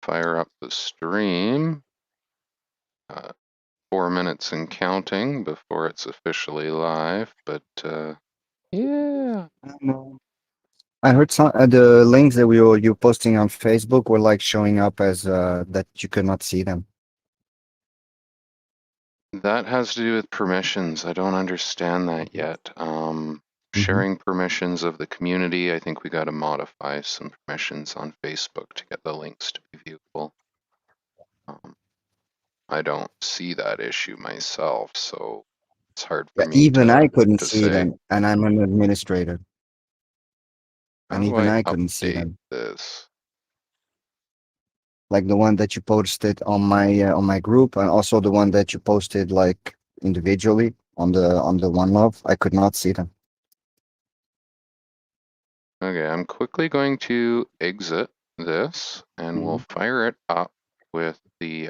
Fire up the stream. 4 minutes and counting before it's officially live, but yeah. I heard some the links that you posting on Facebook were like showing up as that you could not see them. That has to do with permissions. I don't understand that yet. Sharing permissions of the community, I think we got to modify some permissions on Facebook to get the links to be viewable. I don't see that issue myself, so it's hard for me even to I couldn't see say. them, and I'm an administrator. How And do even I I couldn't see update them. this? Like the one that you posted on my group, and also the one that you posted like individually on the One Love. I could not see them. Okay, I'm quickly going to exit this, and we'll fire it up with the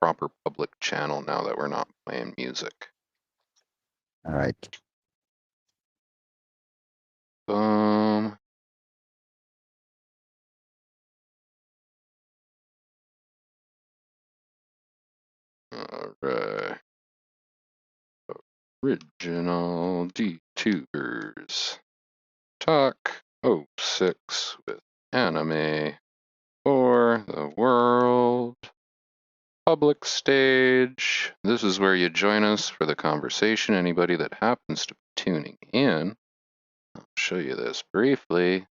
proper public channel now that we're not playing music. All right. Boom. All right. Original DTubers. Talk 06 with Anime for the World. Public stage. This is where you join us for the conversation. Anybody that happens to be tuning in. I'll show you this briefly.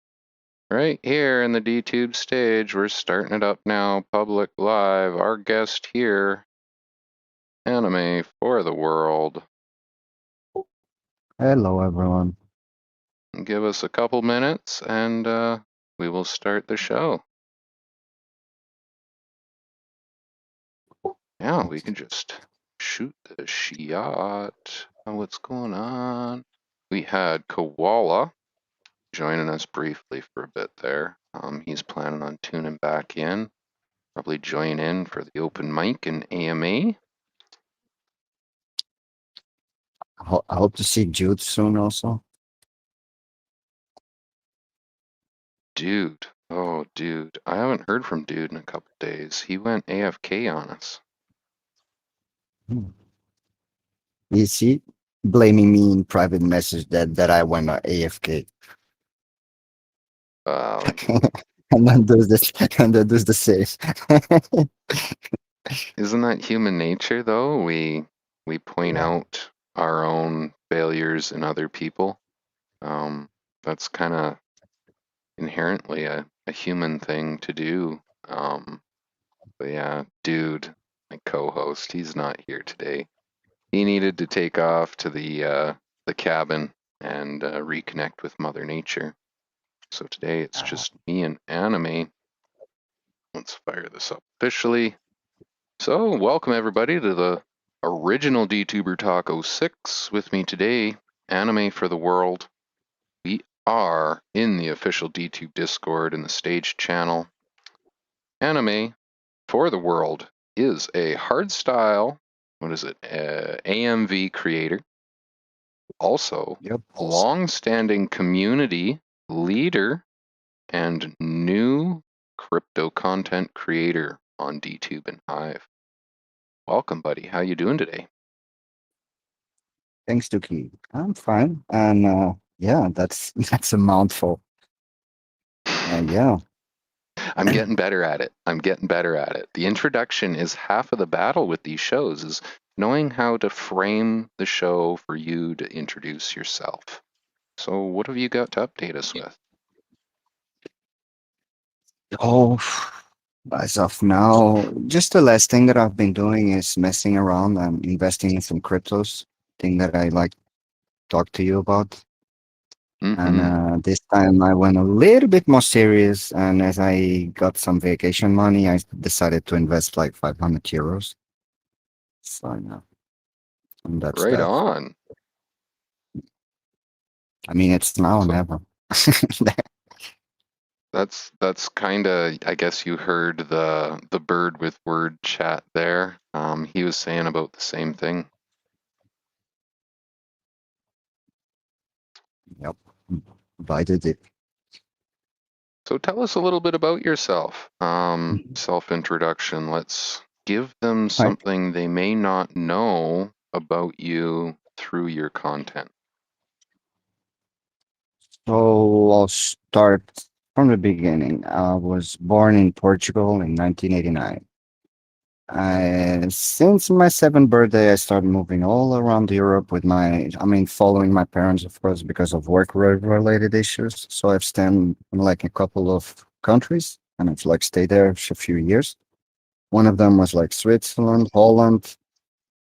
Right here in the DTube stage, we're starting it up now, public live. Our guest here, Anime for the World. Hello, everyone. Give us a couple minutes and we will start the show. Yeah, we can just shoot the shot. What's going on? We had Koala joining us briefly for a bit there. He's planning on tuning back in, probably join in for the open mic and AMA. I hope to see Jude soon also. Dude. Oh, dude. I haven't heard from Dude in a couple days. He went AFK on us. You see, blaming me in private message that I went AFK. And then does this, and then does the same. Isn't that human nature, though? We point out our own failures in other people. That's kind of inherently a human thing to do. But yeah, Dude, my co-host, he's not here today. He needed to take off to the cabin and reconnect with Mother Nature. So today it's just me and Anime. Let's fire this up officially. So welcome everybody to the original DTuber Talk 06. With me today, Anime for the World. We are in the official DTube Discord in the stage channel. Anime for the World is a hardstyle, AMV creator. Also, long-standing community leader and new crypto content creator on DTube and Hive. Welcome, buddy. How you doing today? Thanks, Tuki. I'm fine, and yeah, that's a mouthful. Yeah. I'm getting better at it. The introduction is half of the battle with these shows, is knowing how to frame the show for you to introduce yourself. So what have you got to update us with? Oh, as of now, just the last thing that I've been doing is messing around and investing in some cryptos, thing that I like to talk to you about. And this time I went a little bit more serious, and as I got some vacation money, I decided to invest like 500 euros. So yeah, and that's right that. on. I mean, it's now or never. That's kind of, I guess you heard the bird with word chat there. He was saying about the same thing. Yep, invited it. So tell us a little bit about yourself. Mhm. Self-introduction. Let's give them Right. something they may not know about you through your content. So I'll start from the beginning. I was born in Portugal in 1989. Since my seventh birthday, I started moving all around Europe with following my parents, of course, because of work-related issues. So I've stayed in like a couple of countries, and I've like stayed there for a few years. One of them was like Switzerland, Holland,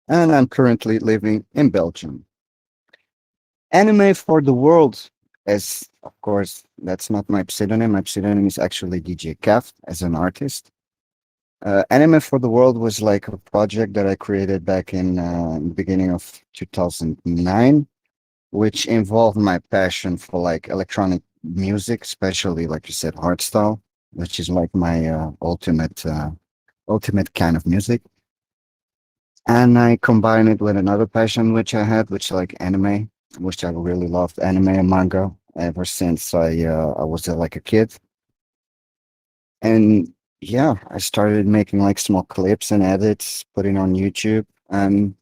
and I'm currently living in Belgium. Anime4TheWorld, as of course, that's not my pseudonym. My pseudonym is actually DJ CAFT as an artist. Anime4TheWorld was like a project that I created back in the beginning of 2009, which involved my passion for like electronic music, especially like you said, hardstyle, which is like my ultimate kind of music. And I combine it with another passion which I had, which like anime, which I really loved anime and manga ever since I was like a kid. And yeah, I started making like small clips and edits, putting on YouTube. And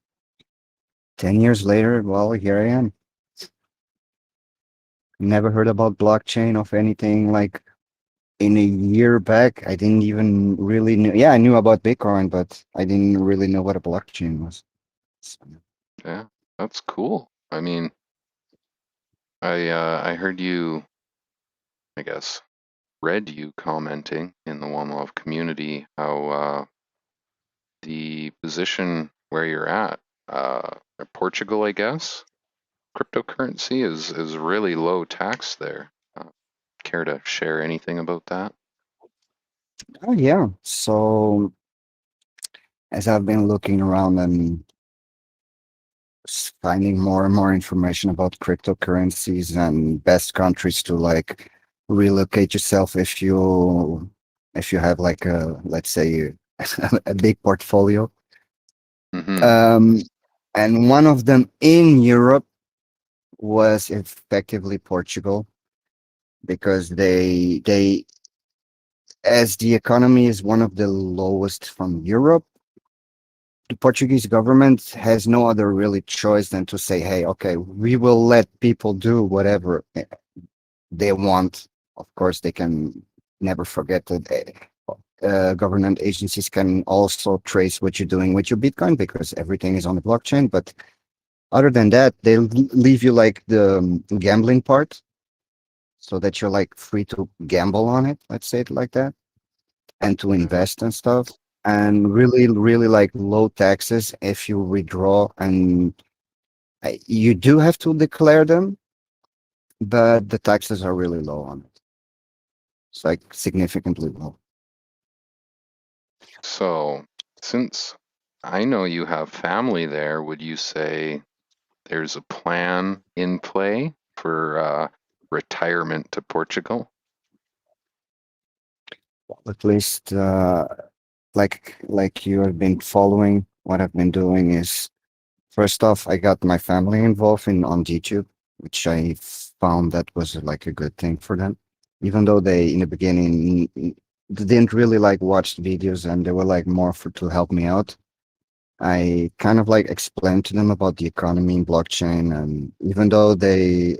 10 years later, well, here I am. Never heard about blockchain of anything like in a year back. I didn't even really know. Yeah, I knew about Bitcoin, but I didn't really know what a blockchain was. So, Yeah, that's cool. I mean, I heard you, I guess, read you commenting in the One Love community how the position where you're at, Portugal, I guess, cryptocurrency is really low tax there. Care to share anything about that? oh, yeah. So as I've been looking around and finding more and more information about cryptocurrencies and best countries to like relocate yourself if you have like a let's say a big portfolio. Mm-hmm. um and one of them in Europe was effectively Portugal, because they as the economy is one of the lowest from Europe, the Portuguese government has no other really choice than to say, hey, okay, we will let people do whatever they want. Of course, they can never forget that government agencies can also trace what you're doing with your Bitcoin because everything is on the blockchain. But other than that, they leave you like the gambling part so that you're like free to gamble on it. Let's say it like that, and to Yeah. invest and stuff. And really, really like low taxes if you withdraw. And you do have to declare them, but the taxes are really low on it. It's like significantly low. So, since I know you have family there, would you say there's a plan in play for retirement to Portugal? At least, like you have been following, what I've been doing is first off, I got my family involved in on DTube, which I found that was like a good thing for them. Even though they in the beginning didn't really like watch the videos and they were like more for to help me out. I kind of like explained to them about the economy and blockchain, and even though they,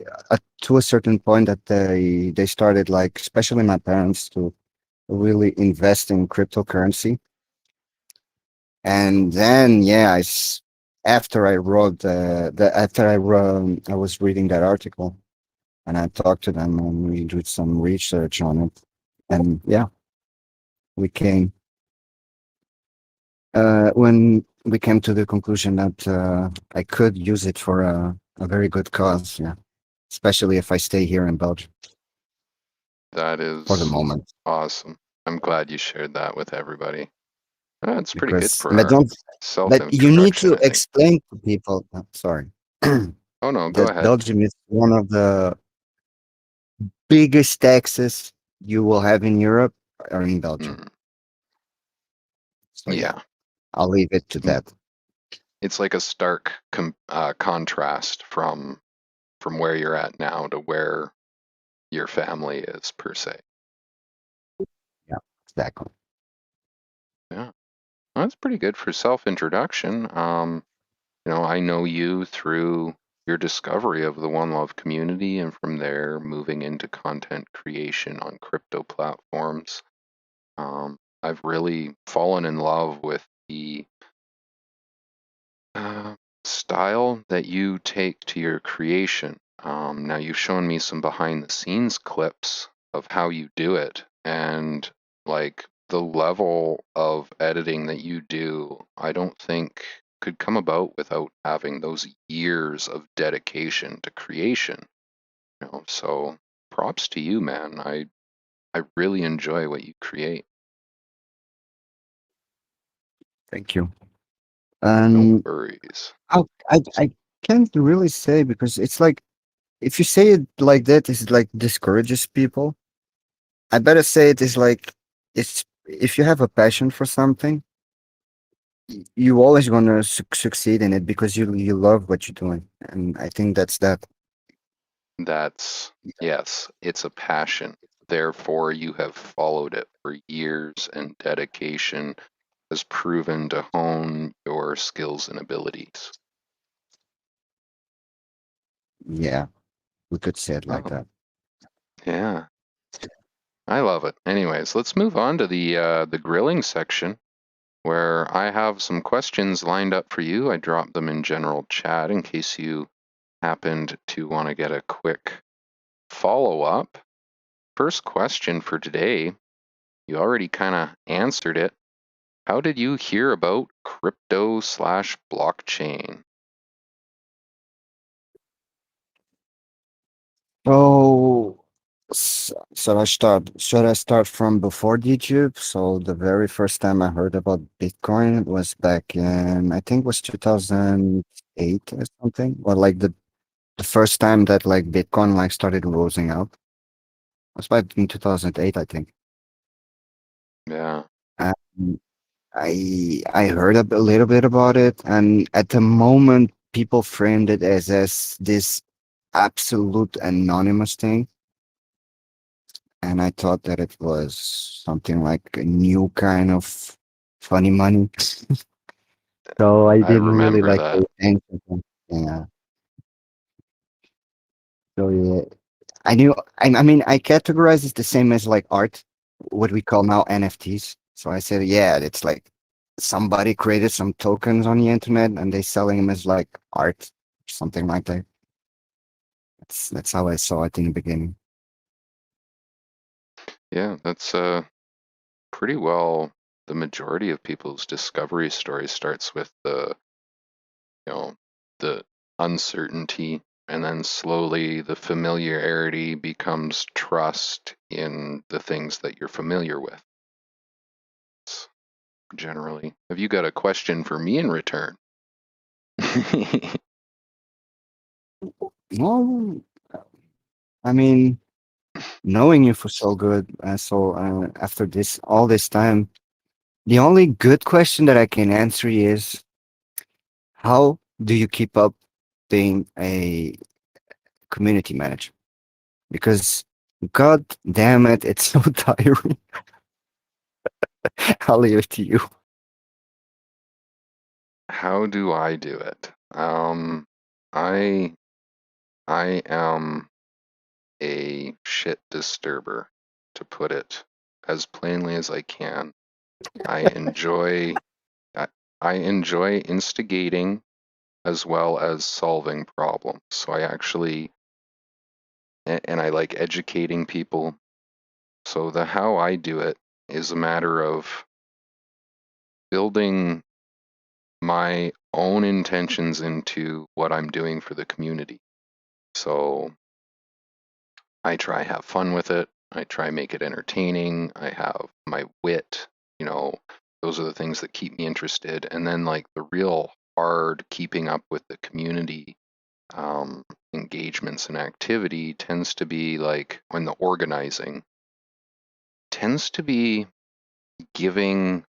to a certain point, that they started like, especially my parents, to really invest in cryptocurrency. And then, yeah, after I wrote the after I was reading that article and I talked to them and we did some research on it, and yeah, we came when we came to the conclusion that I could use it for a very good cause. Yeah, especially if I stay here in Belgium That for the is moment, awesome. I'm glad you shared that with everybody. It's pretty good because for but you need self-introduction, to I think. explain to people. Sorry, Oh no, go that ahead. Belgium is one of the biggest taxes you will have in Europe are in Belgium. Mm, So yeah, yeah. I'll leave it to Mm, that. it's like a stark contrast from where you're at now to where your family is per se. Exactly. Yeah, well, that's pretty good for self-introduction. I know you through your discovery of the One Love community, and from there moving into content creation on crypto platforms. I've really fallen in love with the uh, style that you take to your creation. Now, you've shown me some behind the scenes clips of how you do it, and like the level of editing that you do, I don't think could come about without having those years of dedication to creation. So props to you, man. I really enjoy what you create. Thank you. No And worries. I can't really say because it's like if you say it like that, it's like discourages people. I better say it is like it's if you have a passion for something, you always gonna succeed in it because you love what you're doing, and I think that's that. Yes, it's a passion. Therefore, you have followed it for years, and dedication has proven to hone your skills and abilities. Yeah, we could say it like Oh, that. yeah, I love it. Anyways, let's move on to the grilling section, where I have some questions lined up for you. I dropped them in general chat in case you happened to want to get a quick follow up. First question for today, you already kind of answered it. How did you hear about crypto/blockchain? So, should I start from before DTube? So the very first time I heard about Bitcoin was back in, I think it was 2008 or something, or like the first time that like Bitcoin like started rosing up. It was back in 2008, I think. Yeah, And I heard a little bit about it, and at the moment, people framed it as this absolute anonymous thing. And I thought that it was something like a new kind of funny money. So I I didn't really remember like pay that. attention. Yeah. So yeah, I knew. I mean, I categorize it the same as like art, what we call now NFTs. So I said, yeah, it's like somebody created some tokens on the internet and they selling them as like art, something like that. That's how I saw it in the beginning. Yeah, that's pretty well the majority of people's discovery story starts with you know, the uncertainty, and then slowly the familiarity becomes trust in the things that you're familiar with. It's generally. Have you got a question for me in return? Well, I mean, knowing you for so good, after this all this time, the only good question that I can answer is how do you keep up being a community manager? Because god damn it, it's so tiring. I'll leave it to you. How do I do it? I I am a shit disturber, to put it as plainly as I can. I enjoy I, I enjoy instigating as well as solving problems. So I actually and I like educating people. So the how I do it is a matter of building my own intentions into what I'm doing for the community. So I try have fun with it. I try make it entertaining. I have my wit, you know, those are the things that keep me interested. And then like the real hard keeping up with the community engagements and activity tends to be like when the organizing tends to be giving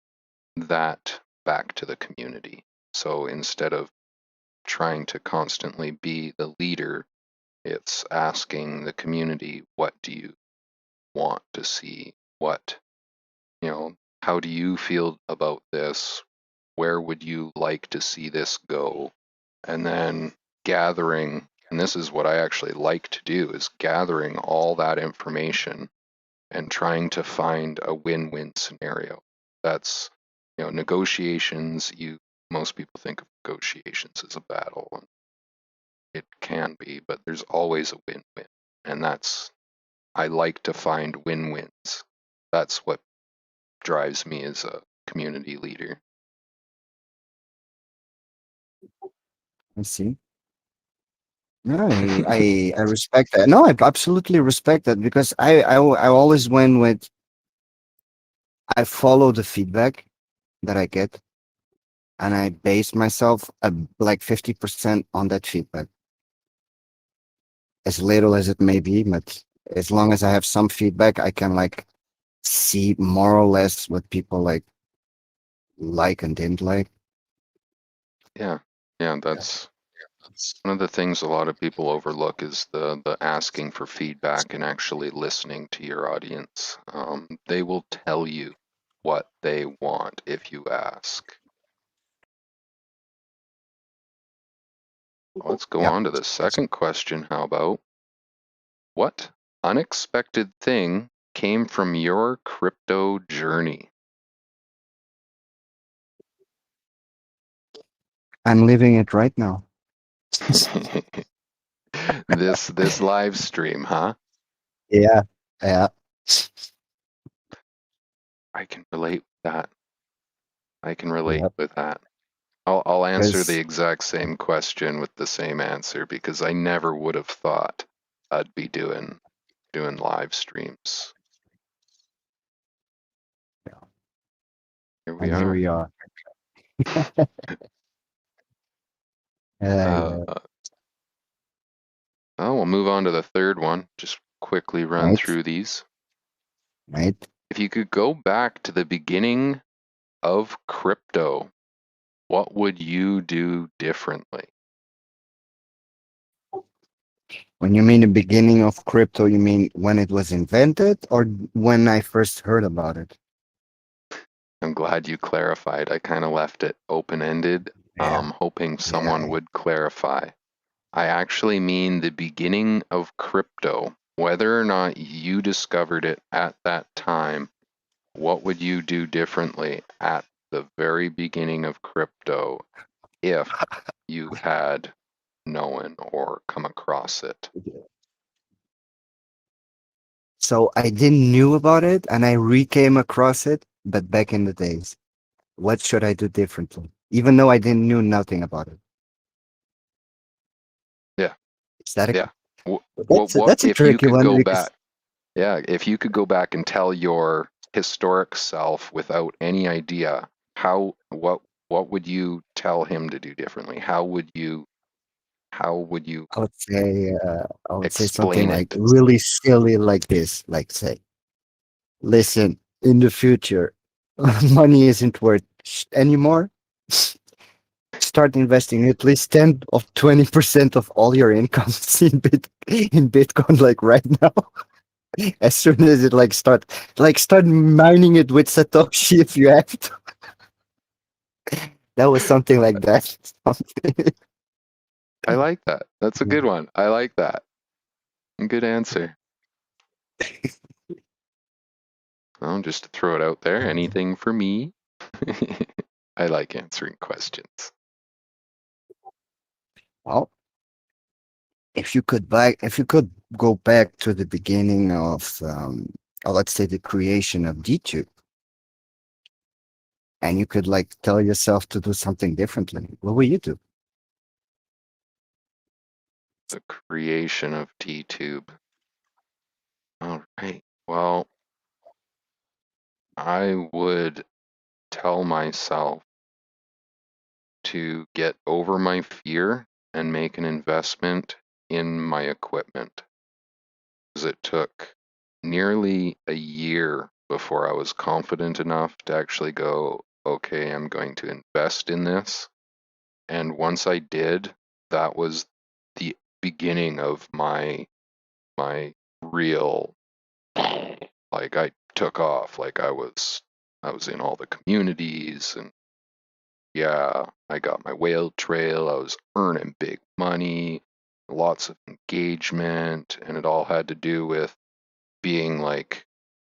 that back to the community. So instead of trying to constantly be the leader, it's asking the community, what do you want to see? What, how do you feel about this? Where would you like to see this go? And then gathering, and this is what I actually like to do, is gathering all that information and trying to find a win-win scenario. That's, negotiations, most people think of negotiations as a battle, and it can be, but there's always a win-win. And I like to find win-wins. That's what drives me as a community leader. I see. No, I respect that. No, I absolutely respect that because I always went with I follow the feedback that I get and I base myself like 50% on that feedback, as little as it may be, but as long as I have some feedback, I can like see more or less what people like and didn't like. Yeah, that's one of the things a lot of people overlook is the asking for feedback and actually listening to your audience. They will tell you what they want if you ask. Let's go Yep. on to the second question. How about, what unexpected thing came from your crypto journey? I'm living it right now. This live stream, huh? Yeah. Yeah. I can relate with that. I can relate Yep. with that. I'll answer the Because exact same question with the same answer because I never would have thought I'd be doing live streams. Here we and here are. we are. Uh, Yeah. we'll move on to the third one. Just quickly run Right. through these. Right. If you could go back to the beginning of crypto, what would you do differently? When you mean the beginning of crypto, you mean when it was invented or when I first heard about it? I'm glad you clarified. I kind of left it open-ended, Yeah. hoping Yeah. someone would clarify. I actually mean the beginning of crypto. Whether or not you discovered it at that time, what would you do differently at the very beginning of crypto if you had known or come across it? So I didn't knew about it and I re-came across it, but back in the days. What should I do differently? Even though I didn't knew nothing about it. Yeah, Is that a yeah. that's a If you tricky could one go because back? Yeah, if you could go back and tell your historic self without any idea what would you tell him to do differently? How would you I would say something explain like it? really silly like this, like say, listen, in the future, money isn't worth anymore. Start investing at least 10 or 20% of all your incomes in Bitcoin like right now. As soon as it start mining it with Satoshi if you have to. That was something like that. I like that. That's a good one. I like that. Good answer. Well, just to throw it out there, anything for me. I like answering questions. Well, if you could go back to the beginning of, let's say the creation of DTube, and you could like tell yourself to do something differently, what would you do? The creation of DTube. All right. Well, I would tell myself to get over my fear and make an investment in my equipment. Because it took nearly a year before I was confident enough to actually go, okay, I'm going to invest in this. And once I did, that was the beginning of my real, like, I took off. Like, I was I was in all the communities, and yeah, I got my whale trail. I was earning big money, lots of engagement, and it all had to do with being like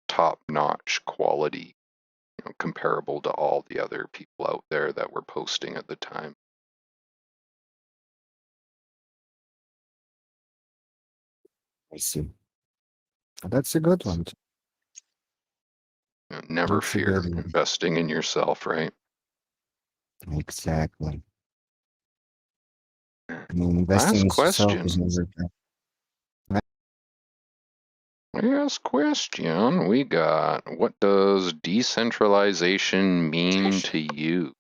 top-notch quality, comparable to all the other people out there that were posting at the time. I see. That's a good one. Never That's a fear good one. investing in yourself, right? Exactly. I mean, investing Last in yourself is question. never bad. Last question. We got, what does decentralization mean to you?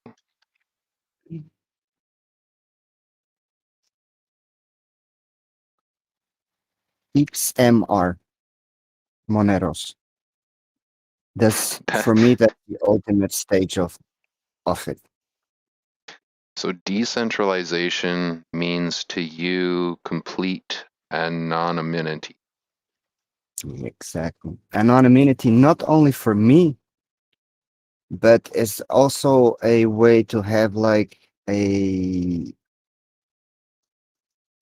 XMR, Moneros. That's for me. That's the ultimate stage of it. So decentralization means to you complete anonymity. Exactly. Anonymity, not only for me, but it's also a way to have like a,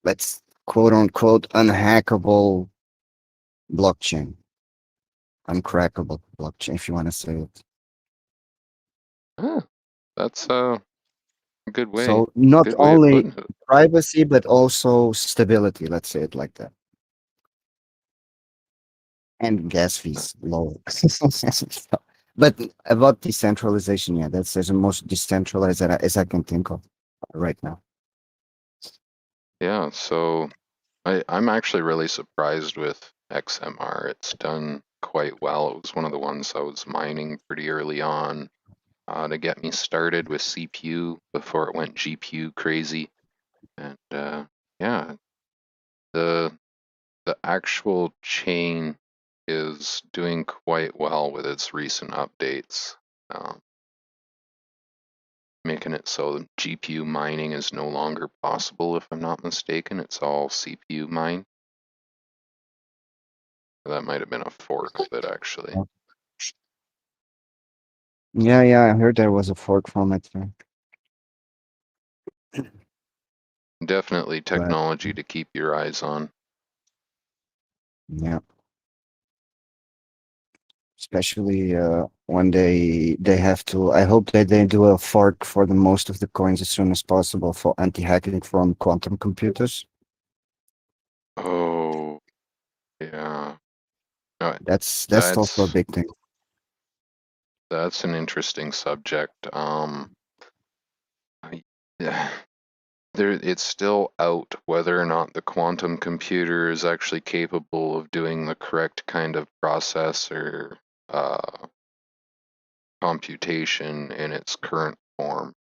let's quote unquote, unhackable blockchain, uncrackable blockchain, if you want to say it. Ah, that's a So not good way of only putting it. privacy, but also stability. Let's say it like that. And gas fees low. But about decentralization, yeah, that's the most decentralized as I can think of right now. Yeah, so I'm actually really surprised with XMR. It's done quite well. It was one of the ones I was mining pretty early on to get me started with CPU before it went GPU crazy. And yeah, the the actual chain is doing quite well with its recent updates, um, making it so GPU mining is no longer possible, if I'm not mistaken. It's all CPU mine. That might have been a fork of it, actually. Yeah, I heard there was a fork from it, Definitely but technology to keep your eyes on. yeah, especially when they have to. I hope that they do a fork for the most of the coins as soon as possible for anti-hacking from quantum computers. Oh, yeah. Uh, That's also a That's big thing. that's an interesting subject. Yeah. It's still out whether or not the quantum computer is actually capable of doing the correct kind of process or computation in its current form.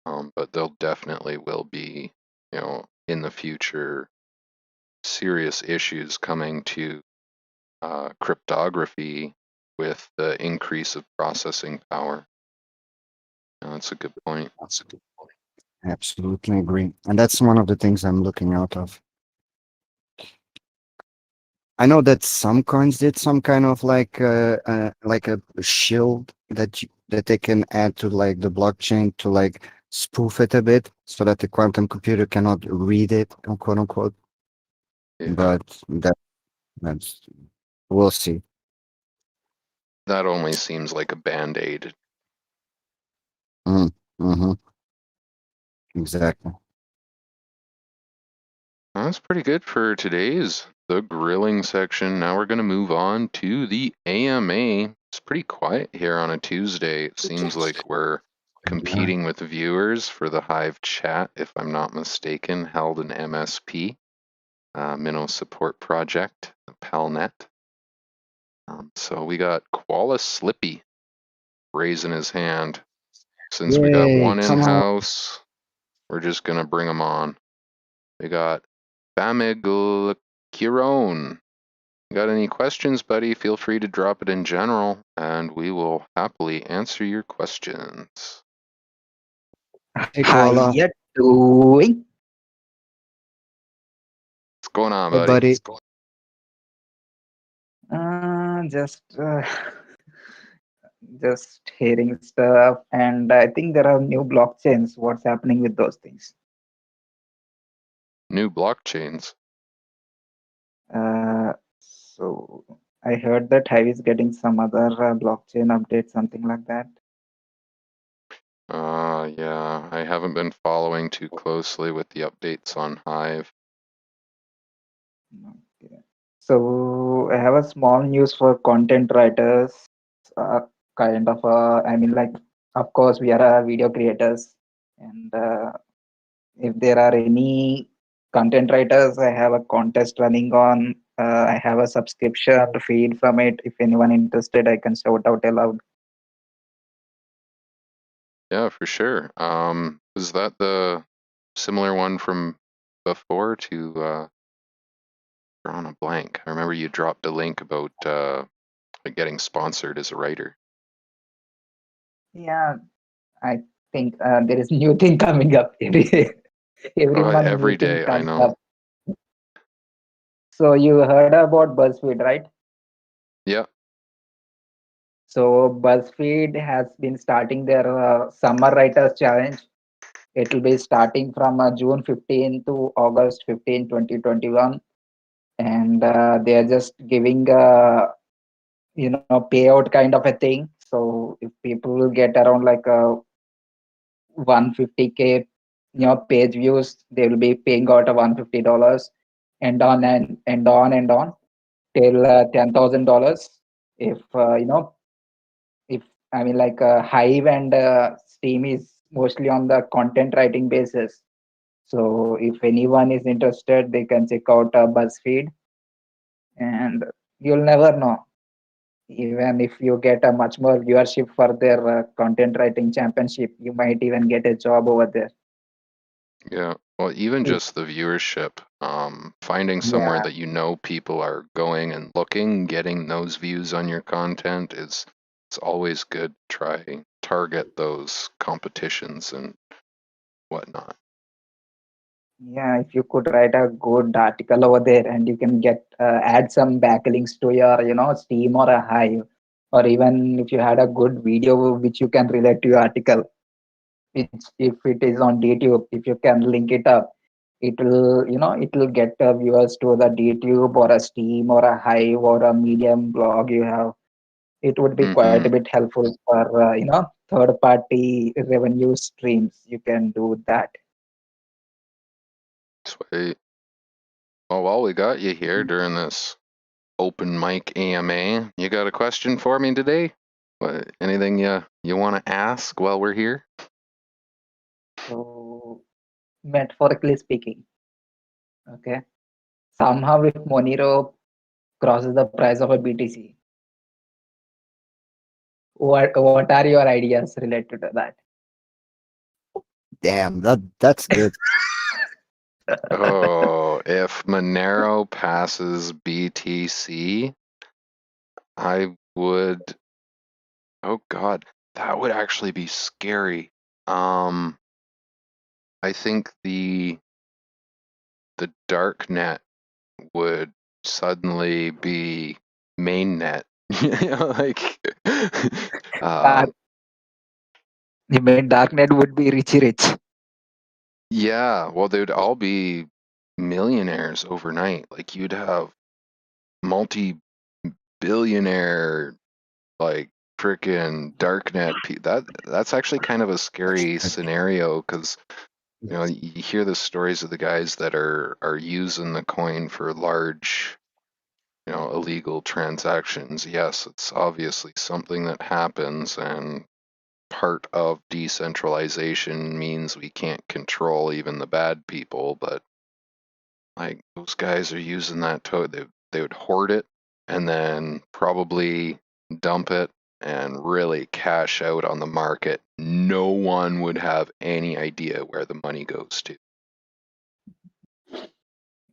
But there'll definitely will be, in the future, serious issues coming to cryptography with the increase of processing power. That's a good point. Absolutely agree, and that's one of the things I'm looking out of. I know that some coins did some kind of like a shield that they can add to like the blockchain to like spoof it a bit so that the quantum computer cannot read it, quote unquote. Yeah, But that's we'll see. that only seems like a band-aid. Mm, mm-hmm, exactly. That's pretty good for today's the grilling section. Now we're going to move on to the AMA. It's pretty quiet here on a Tuesday. It seems like we're Yeah. competing with viewers for the Hive chat, if I'm not mistaken, held in MSP, Minnow Support Project, PalNet. So we got Koala Slippy raising his hand. Since we got Yay! one Come on. in-house, we're just going to bring them on. We got Bamigl Kiron. Got any questions, buddy? Feel free to drop it in general, and we will happily answer your questions. Hey, How Koala. you doing? What's going on, Hey, buddy? buddy. Just just hearing stuff, and I think there are new blockchains. What's happening with those things? New blockchains. So I heard that Hive is getting some other blockchain update, something like that. Yeah, I haven't been following too closely with the updates on Hive. Okay. So I have a small news for content writers. Kind of, I mean, like, of course, we are video creators, and if there are any content writers, I have a contest running on. I have a subscription feed from it. If anyone interested, I can shout out aloud. Yeah, for sure. Was that the similar one from before to drawing a blank? I remember you dropped a link about like getting sponsored as a writer. Yeah, I think there is new thing coming up every Oh, month. New every thing day, I comes know. up. So you heard about BuzzFeed, right? Yeah. So BuzzFeed has been starting their Summer Writers Challenge. It will be starting from June 15 to August 15, 2021. And they are just giving payout kind of a thing. So if people will get around like 150K page views, they will be paying out a $150, and on and on till $10,000. If if I mean, like, Hive and Steam is mostly on the content writing basis. So if anyone is interested, they can check out BuzzFeed, and you'll never know. Even if you get a much more viewership for their content writing championship, you might even get a job over there. Yeah. Well, even It- just the viewership, finding somewhere yeah, that you know people are going and looking, getting those views on your content is it's always good to try target those competitions and whatnot. yeah. If you could write a good article over there, and you can get add some backlinks to your Steam or a Hive, or even if you had a good video which you can relate to your article. If it is on DTube, if you can link it up, it will get viewers to the DTube or a Steam or a Hive or a Medium blog you have. It would be quite a Mm-hmm. bit helpful for third party revenue streams. You can do that. Sweet. Well, while we got you here during this open mic AMA, you got a question for me today? What, anything you want to ask while we're here? So, metaphorically speaking, okay, somehow if Monero crosses the price of a BTC, what are your ideas related to that? Damn, that's good. Oh, if Monero passes BTC, I would. Oh God, that would actually be scary. Um, I think the dark net would suddenly be mainnet. You know, like, Dark, um, you mean darknet would be rich. yeah. Well, they would all be millionaires overnight. Like you'd have multi-billionaire, like freaking darknet. That's actually kind of a scary scenario because you hear the stories of the guys that are using the coin for large, illegal transactions. Yes, it's obviously something that happens, and part of decentralization means we can't control even the bad people, but like those guys are using that they would hoard it and then probably dump it and really cash out on the market. No one would have any idea where the money goes to.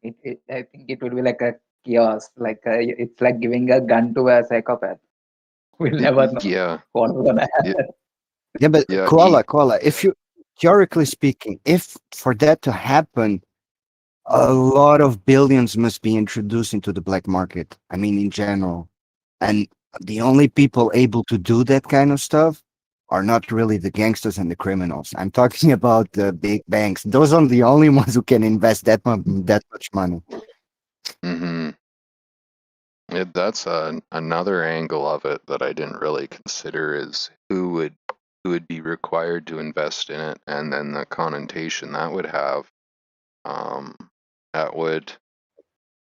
I think it would be like a chaos. Like it's like giving a gun to a psychopath. We'll never know Yeah, what's gonna yeah, happen. Yeah, but yeah. Koala, if you theoretically speaking, if for that to happen, a lot of billions must be introduced into the black market. I mean, in general, and The only people able to do that kind of stuff are not really the gangsters and the criminals. I'm talking about the big banks. Those are the only ones who can invest that much money. Mm-hmm. That's another angle of it that I didn't really consider is who would be required to invest in it, and then the connotation that would have. Um, that would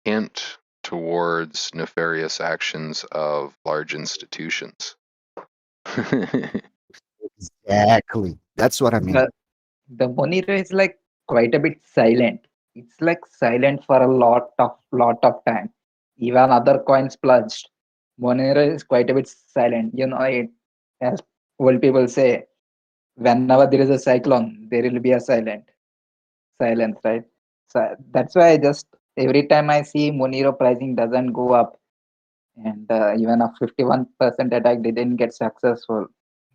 hint towards nefarious actions of large institutions. Exactly. That's what I mean. The Monero is like quite a bit silent. It's like silent for a lot of time. Even other coins plunged. Monero is quite a bit silent. As old people say, whenever there is a cyclone, there will be a silence, right? So that's why I just every time I see Monero pricing doesn't go up, and even a 51% attack didn't get successful,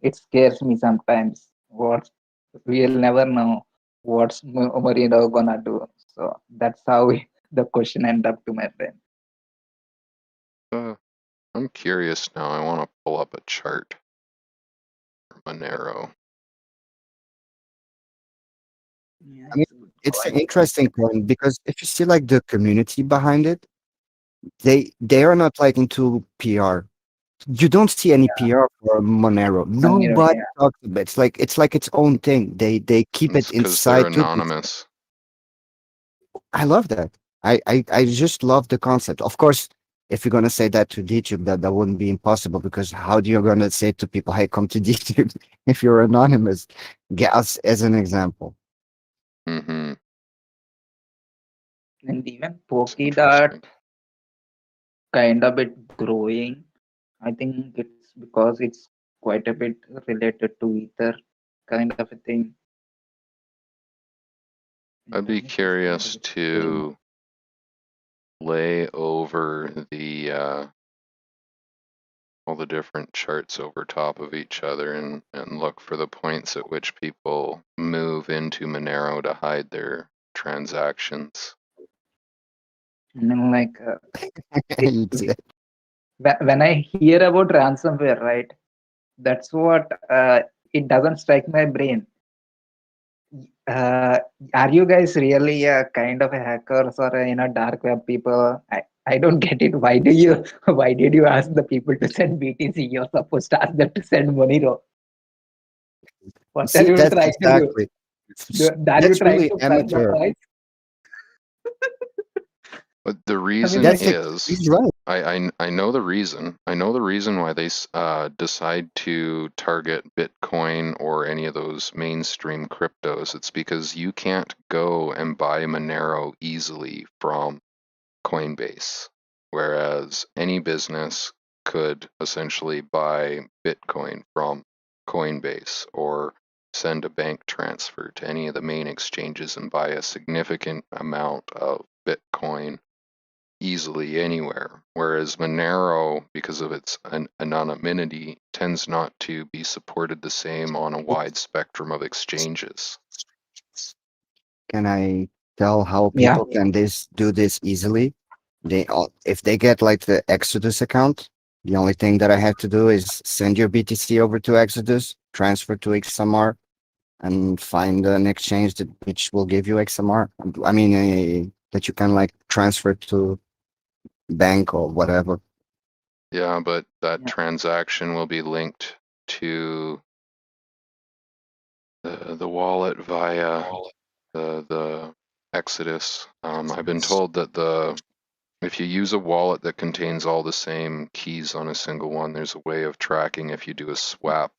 it scares me sometimes. What we'll never know what's Marino gonna do. So that's how the question end up to my brain. uh, I'm curious now. I want to pull up a chart for Monero. Yeah, I mean, it's a good it's an point. interesting point because if you see like the community behind it, they are not like into PR. You don't see any Yeah, PR for Monero. Monero. Nobody Yeah, talks about it. It's like its own thing. They keep It's it because they're inside too. anonymous. I love that. I just love the concept. Of course, if you're gonna say that to DTube, that wouldn't be impossible because how do you gonna say to people, "Hey, come to DTube" if you're anonymous? Gas as an example. Mm-hmm. and even It's Polkadot interesting. kind of bit growing. I think it's because it's quite a bit related to Ether kind of a thing. I'd And be it is quite a curious bit scary. to lay over all the different charts over top of each other and look for the points at which people move into Monero to hide their transactions. And then like it, It's, when I hear about ransomware, right? That's what it doesn't strike my brain. Uh, are you guys really a kind of a hackers or a, dark web people? I don't get it. Why do you why did you ask the people to send BTC? You're supposed to ask them to send Monero. What are see, you that's trying to do? exactly. Are you That's trying really to burn the amateur. price? But the I mean, reason like, That's is, he's right. I know the reason. I know the reason why they decide to target Bitcoin or any of those mainstream cryptos. It's because you can't go and buy Monero easily from Coinbase, whereas any business could essentially buy Bitcoin from Coinbase or send a bank transfer to any of the main exchanges and buy a significant amount of Bitcoin easily anywhere. Whereas Monero, because of its anonymity, tends not to be supported the same on a wide spectrum of exchanges. Can I tell how yeah. people can do this easily? If they get like the Exodus account, the only thing that I have to do is send your BTC over to Exodus, transfer to XMR, and find an exchange which will give you XMR. I mean, that you can like transfer to bank or whatever. Yeah, but that Yeah. transaction will be linked to the wallet via the Exodus. I've been told that if you use a wallet that contains all the same keys on a single one, there's a way of tracking if you do a swap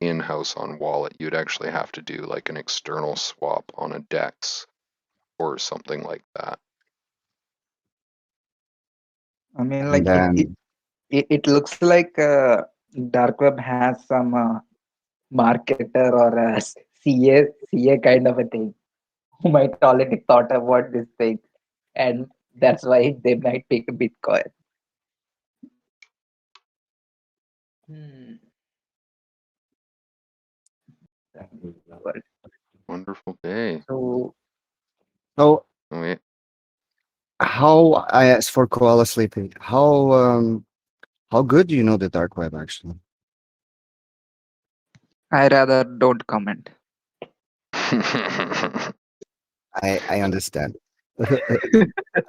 in-house on wallet. You'd actually have to do like an external swap on a DEX or something like that. I mean, And like then it looks like dark web has some marketer or a CA kind of a thing who might already thought about this thing, and that's why they might pick a Bitcoin. Hmm. But Wonderful day. so so Wait, how I asked for koala sleeping. How How good do you know the dark web actually? I rather don't comment. I understand.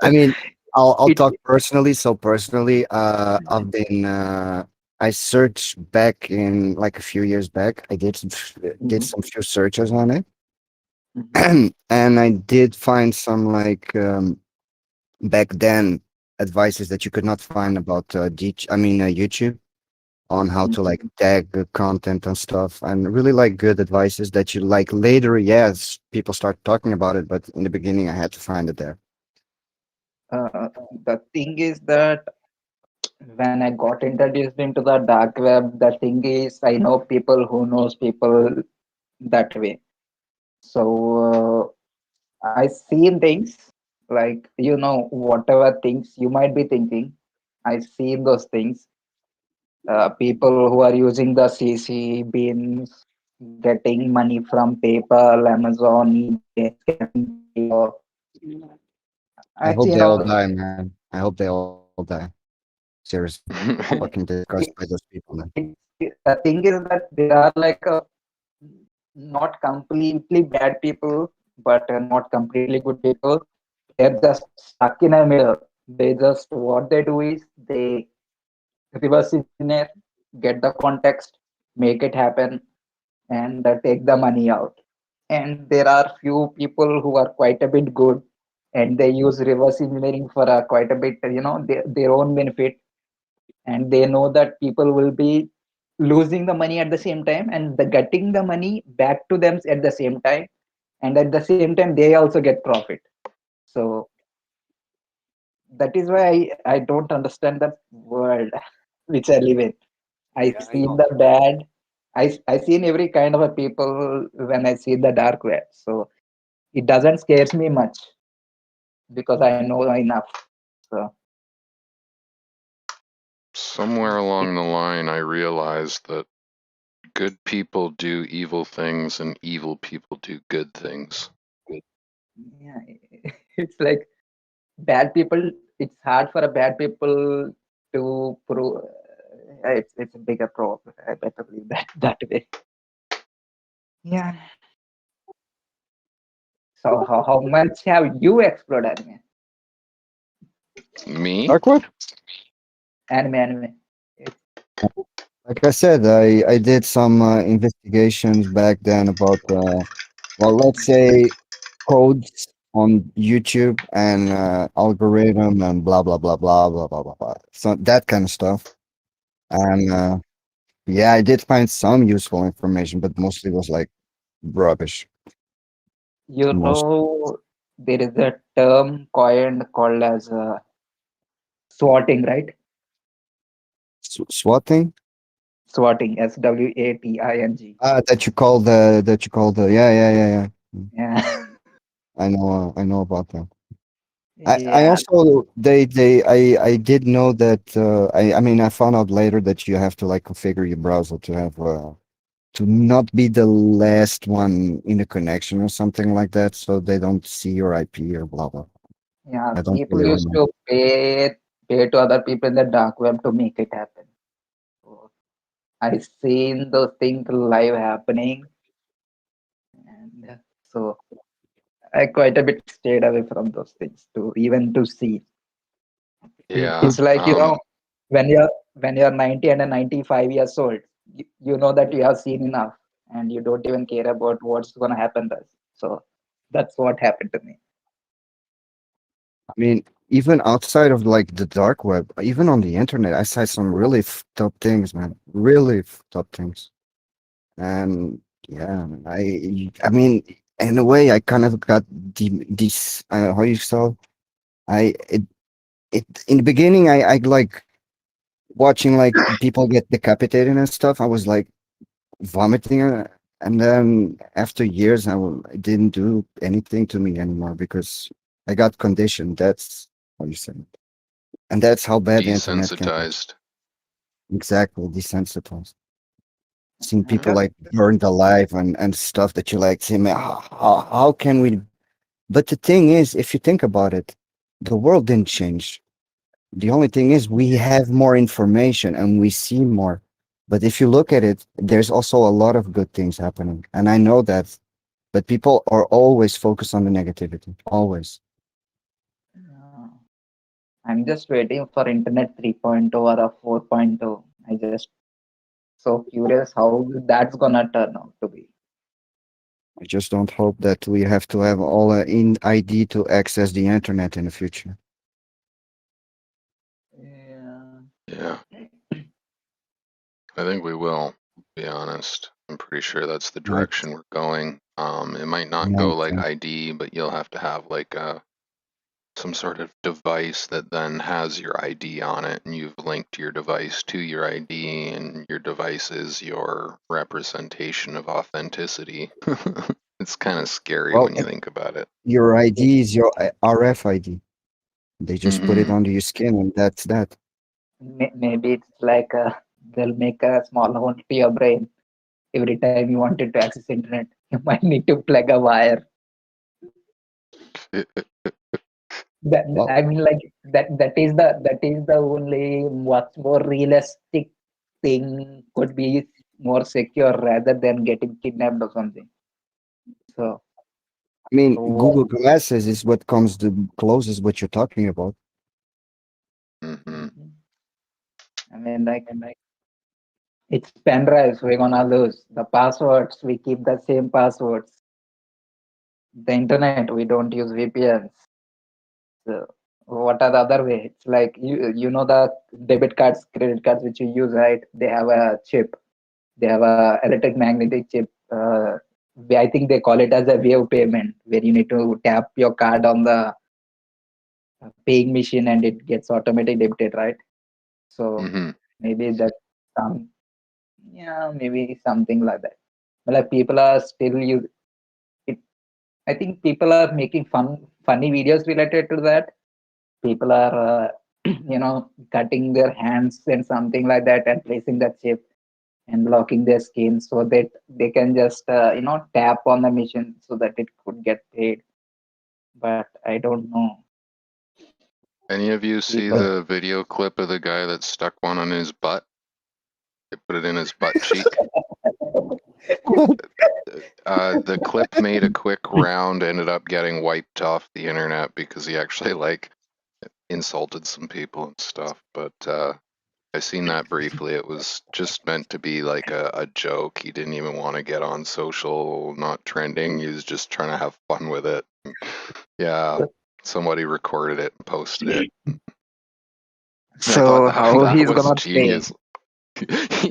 I mean, I'll It. talk personally. So personally, I've been I searched back in like a few years back. I did Mhm, some few searches on it, mhm, and I did find some like back then advices that you could not find about YouTube on how to like mhm. tag the content and stuff, and really like good advices that you like later. Yes, people start talking about it, but in the beginning, I had to find it there. The thing is that when I got introduced into the dark web, the thing is I know people who knows people that way. So I seen things like whatever things you might be thinking. I seen those things. People who are using the CC bins, getting money from PayPal, Amazon, eBay, scamming people. I I hope seen they all all. die, man. I hope they all die. Seriously, fucking disgusted by those people, man. The thing is that there are like not completely bad people, but not completely good people. They're just stuck in a middle. They just what they do is they reverse engineer, get the context, make it happen, and take the money out. And there are few people who are quite a bit good, and they use reverse engineering for quite a bit, their own benefit, and they know that people will be losing the money at the same time and the getting the money back to them at the same time, and at the same time they also get profit. So that is why I don't understand the world which I live in. I Yeah, I see know. the bad. I seen every kind of a people when I see the dark web. So it doesn't scares me much because I know enough. So Somewhere it, along the line, I realized that good people do evil things and evil people do good things. yeah, it's like bad people. It's hard for a bad people to prove. It's a bigger problem. I better believe that way. Yeah. So how much have you explored anime? Me? Dark web? Anime. It's, Like I said, I did some investigations back then about well, let's say codes on YouTube and algorithm and blah blah blah blah blah blah blah blah. So that kind of stuff. And yeah, I did find some useful information, but mostly was like rubbish. Most there is a term coined called as swatting, right? swatting. Swatting, SWATING. That you call the yeah. Yeah. I know about that. I Yeah. also I did know that I mean I found out later that you have to like configure your browser to have to not be the last one in a connection or something like that, so they don't see your IP or blah blah. Yeah. I don't People really used remember. to pay to other people in the dark web to make it happen. So I seen those things live happening, and so I quite a bit stayed away from those things to even to see. Yeah. It's like when you're 90 and 95 years old, you know that you have seen enough, and you don't even care about what's gonna happen to us. So that's what happened to me. I mean, even outside of like the dark web, even on the internet, I saw some really top things, man. Really top things. And yeah, I mean, in a way, I kind of got this how you saw. I it in the beginning, I like watching like people get decapitated and stuff. I was like vomiting, and then after years, it didn't do anything to me anymore because I got conditioned. That's how you say it. And that's how bad the internet can be. Desensitized. Exactly, desensitized. Seeing people Yeah. That's like burned alive and stuff that you like say, man, how can we? But the thing is, if you think about it, the world didn't change. The only thing is we have more information and we see more. But if you look at it, there's also a lot of good things happening. And I know that. But people are always focused on the negativity. Always. Yeah. I'm just waiting for Internet 3.0 or a 4.0. I just so curious how that's gonna turn out to be. I just don't hope that we have to have all in ID to access the internet in the future. Yeah. Yeah, I think we will, to be honest. I'm pretty sure that's the Right. direction we're going. It might not Right. go like ID, but you'll have to have like some sort of device that then has your ID on it, and you've linked your device to your ID, and your device is your representation of authenticity. It's kind of scary Well, when you think about it. your ID is your RFID. They just put it Hmm. under your skin, and that's that. Maybe it's like they'll make a small hole to your brain every time you wanted to access internet. You might need to plug a wire. Well, I mean, like that is the only much more realistic thing could be more secure rather than getting kidnapped or something. So, I mean, what, Google Glasses is what comes the closest what you're talking about. Hmm. I mean, like it's pen drives we're gonna lose. The passwords we keep the same passwords. The internet we don't use VPNs. So what are the other way? It's like you know the debit cards, credit cards which you use, right? They have a chip. They have a electric magnetic chip. I think they call it as a wave payment, where you need to tap your card on the paying machine and it gets automatically debited, right? So Hmm. maybe that some yeah, maybe something like that. But like people are still use it. I think people are making funny videos related to that. People are cutting their hands and something like that and placing the chip and blocking their skin so that they can just tap on the machine so that it could get paid. But I don't know. Any of you see People. the video clip of the guy that stuck one on his butt? They put it in his butt cheek. The clip made a quick round, ended up getting wiped off the internet because he actually like insulted some people and stuff. But I seen that briefly. It was just meant to be like a joke. He didn't even want to get on social, not trending. He was just trying to have fun with it. Yeah, somebody recorded it and posted it. And I thought So how that he's was gonna pay? genius.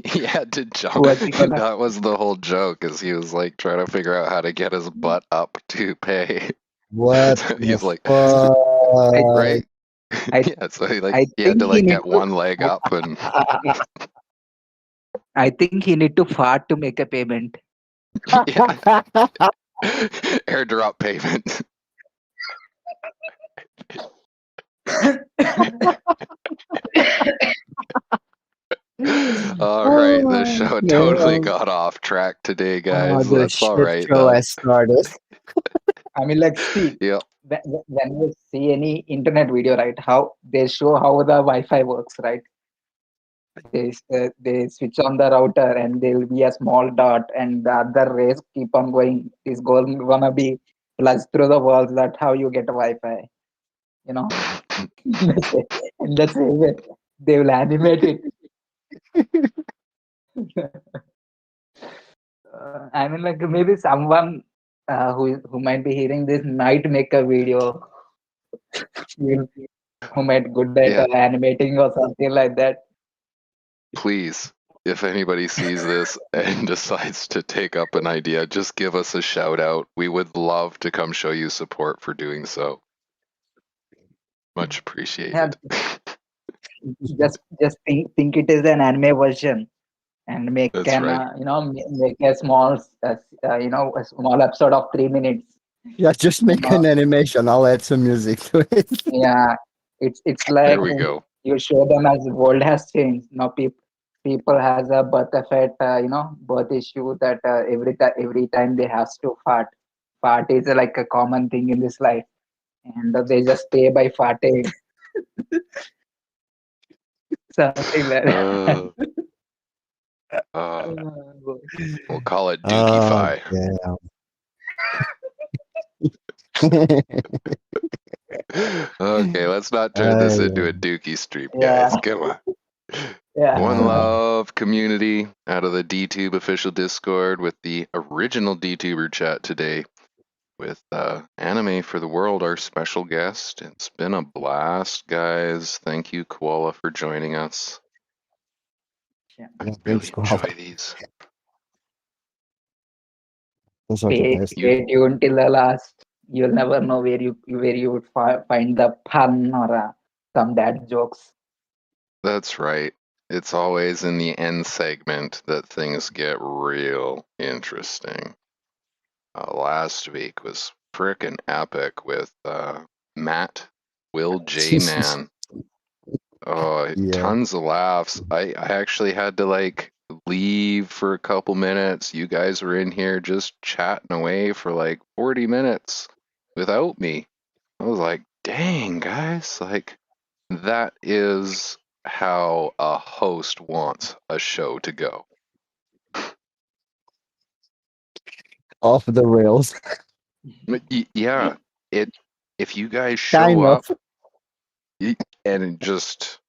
He had to jump. What's he gonna? That was the whole joke, is he was like trying to figure out how to get his butt up to pay. What So the he's like, I fuck? right? I Yeah, so I he had think to he like need get to. one leg up and I think he need to fart to make a payment. yeah, airdrop payment. All right, the Oh, show totally man. got off track today, Oh, guys. the That's all shit right show though. has started. I mean, like, see, Yeah. when you see any internet video, right, how they show how the Wi-Fi works, right? They switch on the router and there will be a small dot, and the other rays keep on going. It's going gonna be plus through the walls. That's how you get a Wi-Fi. You know, in the same way, they will animate it. I mean, like maybe someone who might be hearing this might make a video who might good at Yeah, animating or something like that. please, if anybody sees this and decides to take up an idea, just give us a shout out. We would love to come show you support for doing so. Much Yeah, appreciated. just think it is an anime version and make That's an right. make a small a small episode of 3 minutes. Yeah, just You make know, an animation. I'll add some music to it. yeah, it's There like we go. you show them as the world has changed. Now people has a birth effect, birth issue that every time they has to fart. Fart is like a common thing in this life, and they just pay by farting. Something like that. Uh, uh, we'll call it Dookie Oh, Fi. yeah. Okay, let's not turn this into a Dookie stream, Yeah, guys. Come on. One yeah. love community out of the DTube official Discord with the original DTuber chat today with Anime4TheWorld, our special guest. It's been a blast, guys. Thank you, Koala, for joining us. Yeah. I Yeah, really thanks, Koala. enjoy these. Those are the best. Stay tuned till the last. You'll never know where you would find the pun or some dad jokes. That's right. It's always in the end segment that things get real interesting. Last week was frickin' epic with Matt, Will J Man. Oh, Yeah. tons of laughs. I actually had to like leave for a couple minutes. You guys were in here just chatting away for like 40 minutes without me. I was like, dang, guys, like that is how a host wants a show to go. Off the rails. Yeah, it if you guys show Kind of. up and just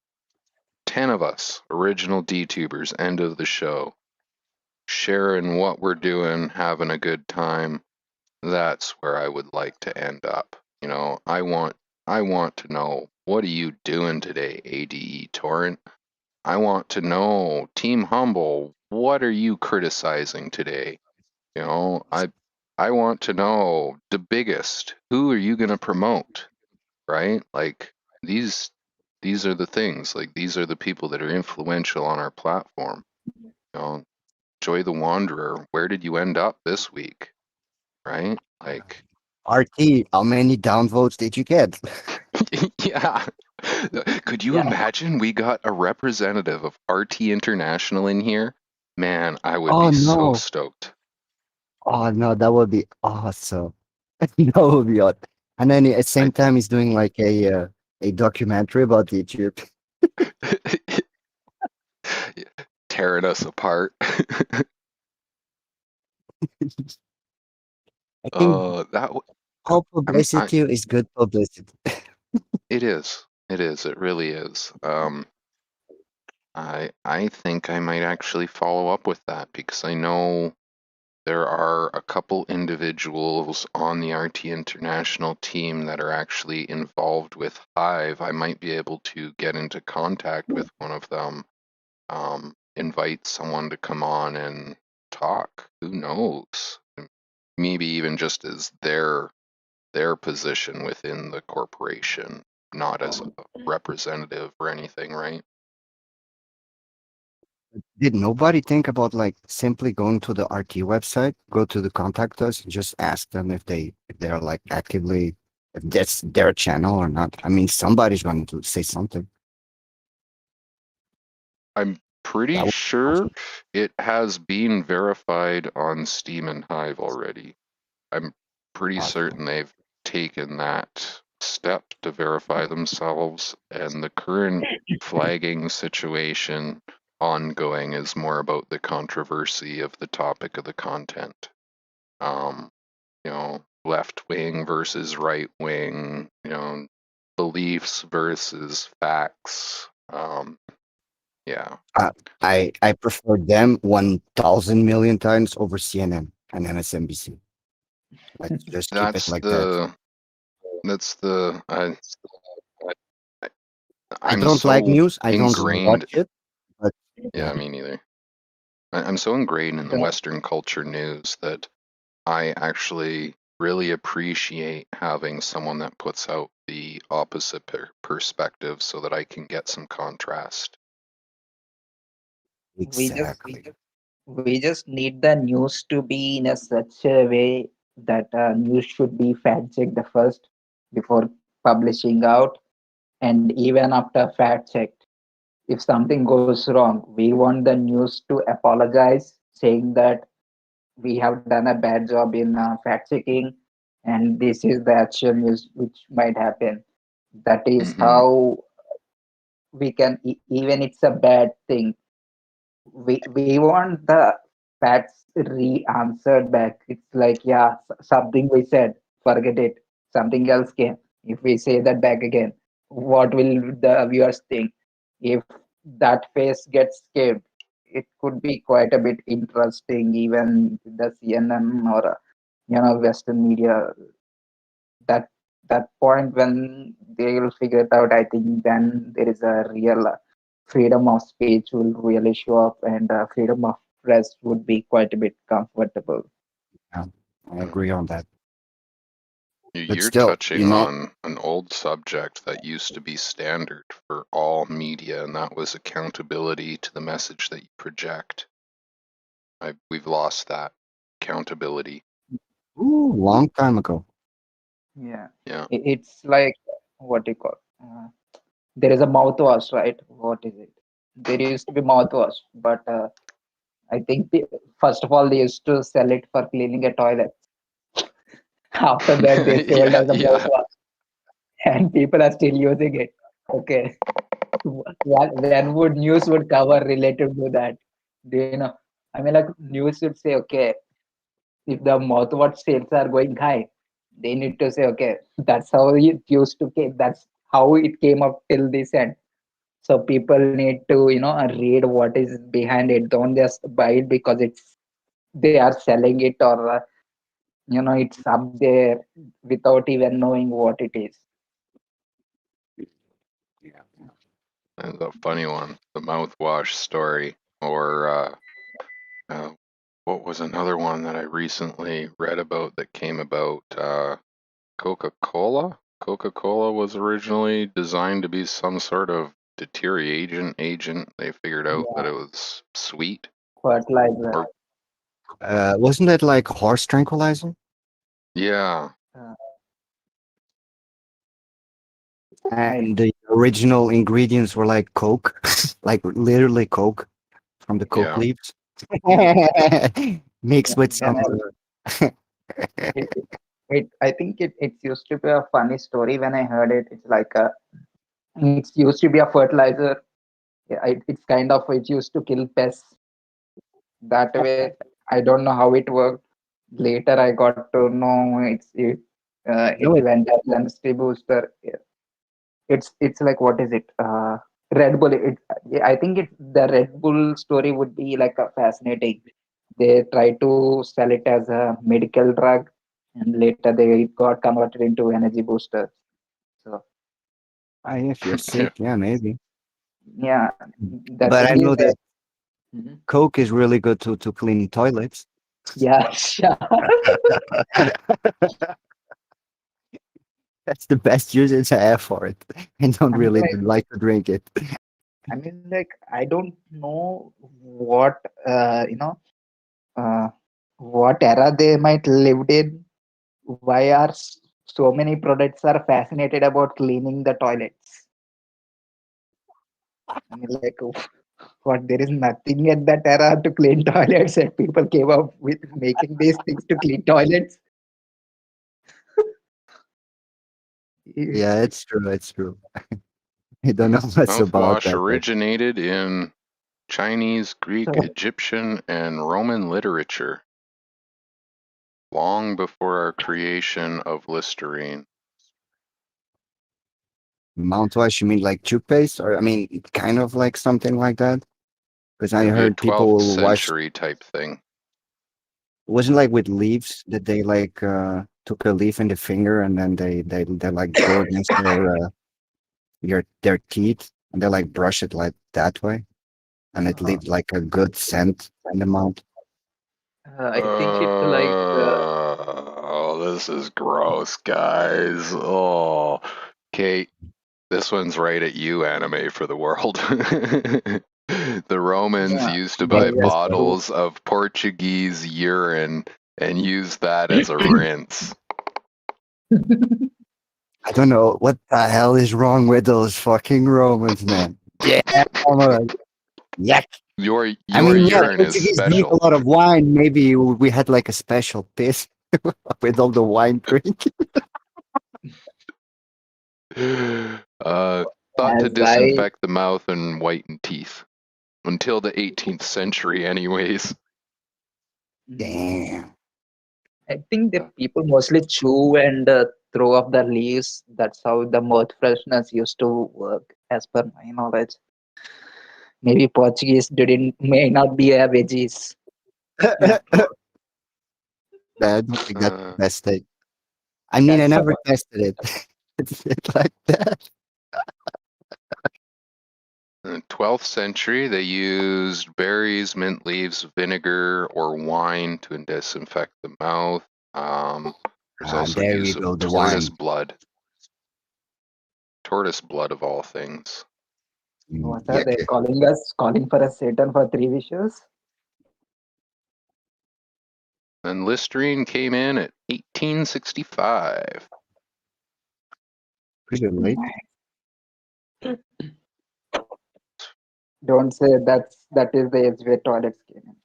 10 of us, original DTubers, end of the show, sharing what we're doing, having a good time, that's where I would like to end up. You know, I want to know, what are you doing today, ADE Torrent? I want to know, Team Humble, what are you criticizing today? You know, I want to know the biggest, who are you going to promote, right? Like these these are the things, like these are the people that are influential on our platform. You know, Joy the Wanderer, where did you end up this week? Right? Like RT, how many downvotes did you get? yeah. Could you Yeah. imagine we got a representative of RT International in here? Man, I would Oh be so no. stoked. Oh no, that would be awesome. That would be awesome. And then at the I same time, he's doing like a documentary about DTube. tearing us apart. I think That all I publicity is good publicity. it is. It is. It really is. I think I might actually follow up with that because I know there are a couple individuals on the RT International team that are actually involved with Hive. I might be able to get into contact with one of them, invite someone to come on and talk. Who knows? Maybe even just as their position within the corporation, not as a representative or anything, right? Did nobody think about like simply going to the RT website, go to the contact us, and just ask them if they're like actively, if that's their channel or not? I mean, somebody's going to say something. I'm pretty That would be sure awesome. it has been verified on Steam and Hive already. I'm pretty Okay. certain they've taken that step to verify themselves, and the current flagging situation ongoing is more about the controversy of the topic of the content. Um, you know, left wing versus right wing, you know, beliefs versus facts. Yeah. Uh, I prefer them 1,000 million times over CNN and MSNBC. Let's just keep it That's like that. I, I I'm don't like so news. I don't watch ingrained. it. But yeah, Yeah, me neither. I'm so ingrained in the Yeah. Western culture news that I actually really appreciate having someone that puts out the opposite perspective so that I can get some contrast. We just exactly. we just need the news to be in a such a way that news should be fact checked the first before publishing out, and even after fact checked, if something goes wrong, we want the news to apologize, saying that we have done a bad job in fact checking, and this is the actual news which might happen. That is Hmm. how we can even it's a bad thing. We want the facts re-answered back. It's like, yeah, something we said, forget it. Something else came. If we say that back again, what will the viewers think? If that face gets skipped, it could be quite a bit interesting, even with the CNN or Western media. That that point when they will figure it out, I think then there is a real freedom of speech will really show up, and freedom of press would be quite a bit comfortable. Yeah, I agree on that. But You're still, touching on an old subject that used to be standard for all media, and that was accountability to the message that you project. We've lost that accountability. long time ago. Yeah, Yeah. it's like what you call. There is a mouthwash, right? What is it? There used to be mouthwash, but I think first of all they used to sell it for cleaning a toilet. After that, they sold Yeah, as a yeah. mouthwash, and people are still using it. Okay. When would news would cover related to that? Do you know? I mean, like news should say, okay, if the mouthwash sales are going high, they need to say, okay, that's how it used to came. That's how it came up till this end. So people need to, read what is behind it. Don't just buy it because they are selling it, or it's up there without even knowing what it is. Yeah. That's a funny one. The mouthwash story. Or what was another one that I recently read about that came about? Coca-Cola? Coca-Cola was originally designed to be some sort of deterioration agent. They figured out that Yeah, it was sweet. fertilizer. Or Wasn't that like horse tranquilizer? yeah. Uh, And the original ingredients were like Coke, like literally Coke from the Coke Yeah. leaves, mixed with when some. it, I think it used to be a funny story when I heard it. It's like it used to be a fertilizer. Yeah, it's kind of it used to kill pests that way. I don't know how it worked. Later, I got to know it No, it, went as density booster. It's like what is it? Red Bull. Yeah, I think the Red Bull story would be like a fascinating. They try to sell it as a medical drug, and later they got converted into energy booster. So if you're Yeah. sick, yeah, maybe. yeah, the But I thing is know that that Mhm. Coke is really good to clean toilets. yeah, sure. That's the best usage I have for it. I don't I mean, really like to drink it. like I don't know what uh, what era they might lived in. Why are so many products are fascinated about cleaning the toilets? I mean, like, what? There is nothing at that era to clean toilets, and people came up with making these things to clean toilets. Yeah, It's it's true. It's true. I don't know much about Mouthwash that, but originated in Chinese, Greek, so Egyptian, and Roman literature long before our creation of Listerine. mouthwash, you mean like toothpaste? Or, I mean, kind of like something like that? Because I It'd be a heard 12th people wash, century type thing. wasn't like with leaves that they like took a leaf in the finger and then they like go against their teeth and they like brush it like that way and it uh, leaves like a good scent in the mouth. I think it like Oh, this is gross, guys. Oh, Kate, this one's right at you, Anime for the World. The Romans yeah, used to But buy that's yes, but true. bottles of Portuguese urine and use that as a rinse. I don't know what the hell is wrong with those fucking Romans, man. Yeah, yeah. I Your mean, yeah, urine is Portuguese drink a special. lot of wine. Maybe we had like a special piss with all the wine drink. Uh, thought to As I disinfect the mouth and whiten teeth. Until the 18th century, anyways. Damn. I think the people mostly chew and throw up the leaves. That's how the mouth freshness used to work, as per my knowledge. Maybe Portuguese didn't may not be a veggies. Yeah, I don't think that's the Uh, best thing. I mean, I that's never tested it. It's like that. in the 12th century, they used berries, mint leaves, vinegar, or wine to disinfect the mouth. There's also There we use of go, the tortoise wine. blood. Tortoise blood of all things. what are Yeah, they calling us? Calling for a Satan for 3 wishes? And Listerine came in at 1865. pretty late. Don't say that is the age where toilets came in.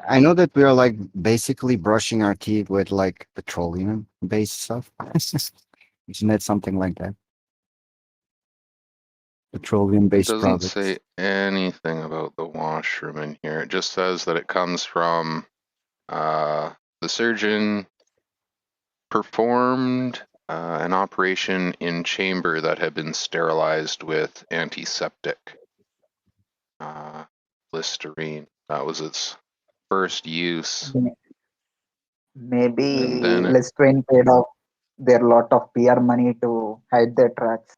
I know that we are like basically brushing our teeth with like petroleum based stuff. Isn't that something like that? Petroleum It based doesn't products. say anything about the washroom in here. It just says that it comes from the surgeon performed an operation in chamber that had been sterilized with antiseptic Listerine. That was its first use. Maybe And then it, Listerine paid off their lot of PR money to hide their tracks.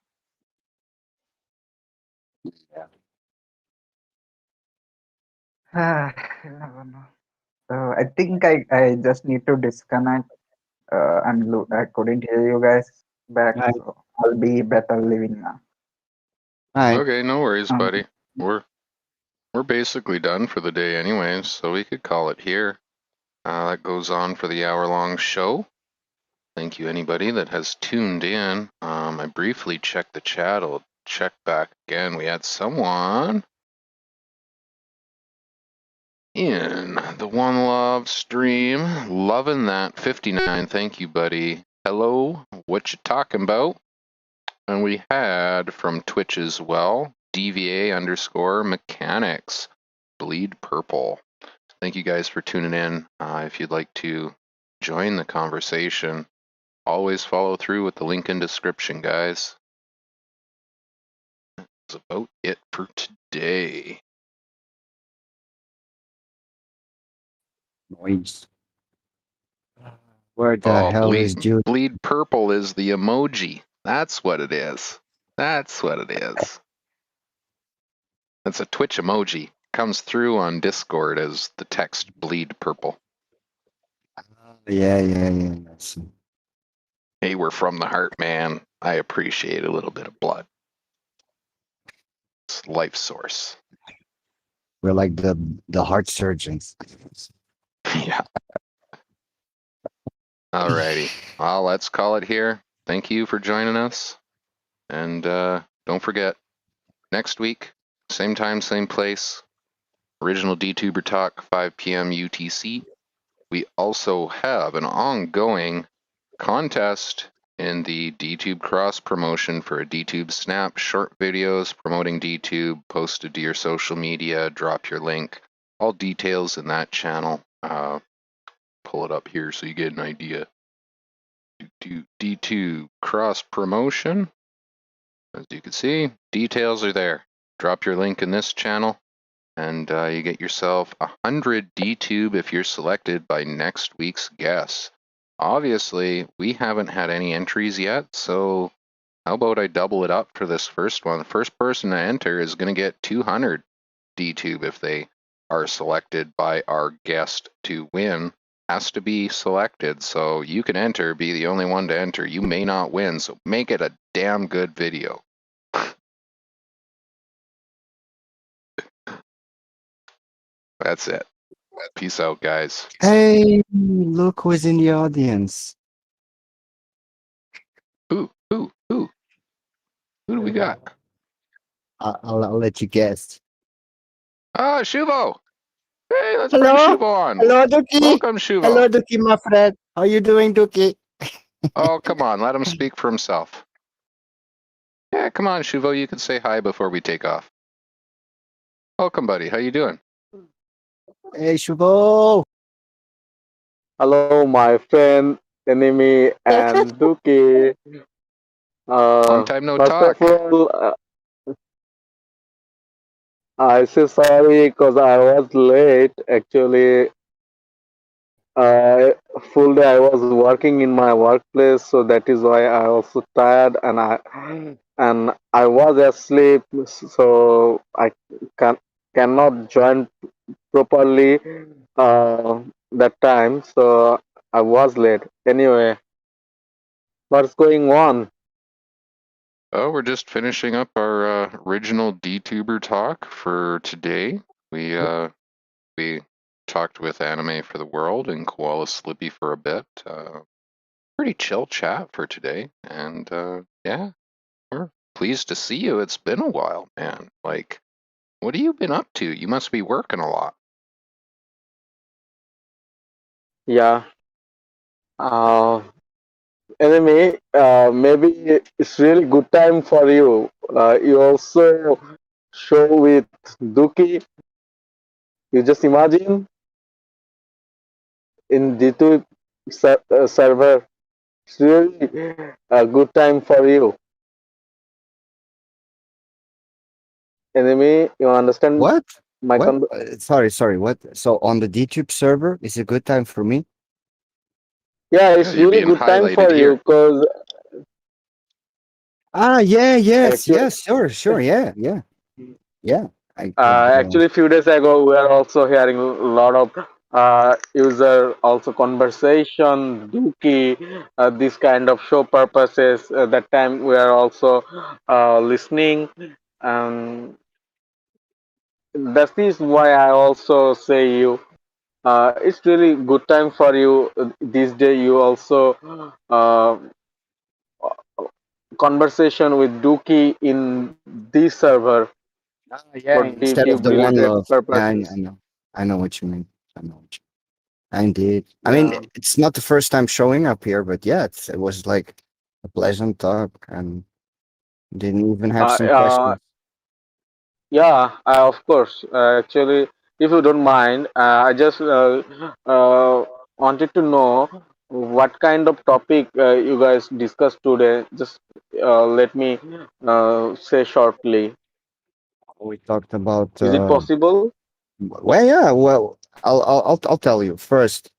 I don't know. I think I just need to disconnect and look. I couldn't hear you guys back, Right. so I'll be better living now. All right. okay, no worries, Um, buddy. We're basically done for the day anyways, so we could call it here. That goes on for the hour-long show. Thank you, anybody that has tuned in. I briefly checked the chat. I'll check back again. We had someone in the One Love stream. Loving that 59. Thank you, buddy. Hello, what you talking about? And we had from Twitch as well, DVA_mechanics, bleed purple. Thank you guys for tuning in. If you'd like to join the conversation, always follow through with the link in description, guys. That's about it for today. Noise. Where the Oh, hell is Jude? bleed purple is the emoji. That's what it is. That's what it is. That's a Twitch emoji. Comes through on Discord as the text bleed purple. Yeah. That's, Hey, we're from the heart, man. I appreciate a little bit of blood. It's life source. we're like the heart surgeons. Yeah. Alrighty. Well, let's call it here. Thank you for joining us. And don't forget, next week, same time, same place, Original DTuber Talk, 5 p.m. UTC. We also have an ongoing contest in the DTube cross promotion for a DTube Snap, short videos promoting DTube, posted to your social media, drop your link. All details in that channel. Pull it up here so you get an idea. DTube cross promotion. As you can see, details are there. Drop your link in this channel and you get yourself 100 DTube if you're selected by next week's guest. Obviously, we haven't had any entries yet, so how about I double it up for this first one? The first person to enter is going to get 200 DTube if they are selected by our guest to win. Has to be selected, so you can enter, be the only one to enter. You may not win, so make it a damn good video. That's it. Peace out, guys. Hey, look who's in the audience. Who do we got? I'll let you guess. Ah, Shuvo. Hey, let's bring Hello? Shuvo on. Hello, Duki. Welcome, Shuvo. Hello, Duki, my friend. How you doing, Duki? Oh, come on, let him speak for himself. Yeah, come on, Shuvo, you can say hi before we take off. Welcome, buddy. How you doing? Hey, Shubo! Hello, my friend, enemy, and Duki. Long time no First of talk. all, I say sorry because I was late. Actually, uh, full day I was working in my workplace, so that is why I also tired and I was asleep, so I can cannot join properly that time. So I was late. Anyway, what's going on? Oh, we're just finishing up our original DTuber talk for today. We talked with Anime4TheWorld and Koala Slippy for a bit. Pretty chill chat for today, and yeah, we're pleased to see you. It's been a while, man. Like, what have you been up to? You must be working a lot. Yeah. Uh, Anyway, maybe it's really good time for you. You also show with Duki. You just imagine in DTube server. It's really a good time for you. Enemy, you understand What? my What? con? Sorry. What? So on the DTube server, is a good time for me? Yeah, Yeah, it's you're really being good time highlighted for you here. because Ah, yeah, yes, actually, yes, sure, yeah. I could. Actually, few days ago, we are also hearing a lot of user also conversation, Dookie, this kind of show purposes. That time we are also listening, and that is why I also say you. It's really good time for you. This day you also uh, conversation with Dookie in this server Yeah, for instead of DTube the one related love. Yeah, I purposes. know. I know what you mean. I know what you Indeed. I mean, Yeah. it's not the first time showing up here, but yeah, it was like a pleasant talk and didn't even have Uh, some uh, questions. Yeah, of course. Actually, if you don't mind, I just wanted to know what kind of topic you guys discussed today. Just let me say shortly. We talked about, Is it possible? well, yeah, well, I'll tell you first.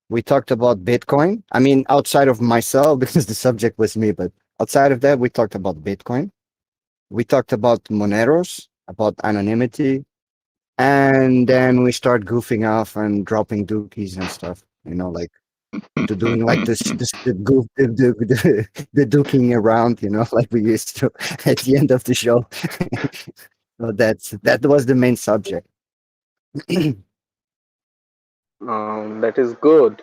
We talked about Bitcoin. I mean, outside of myself, because the subject was me, but outside of that, we talked about Bitcoin. We talked about Moneros, about anonymity, and then we start goofing off and dropping dookies and stuff. Like doing like this the goof the duking around, like we used to at the end of the show. So that was the main subject. That is good.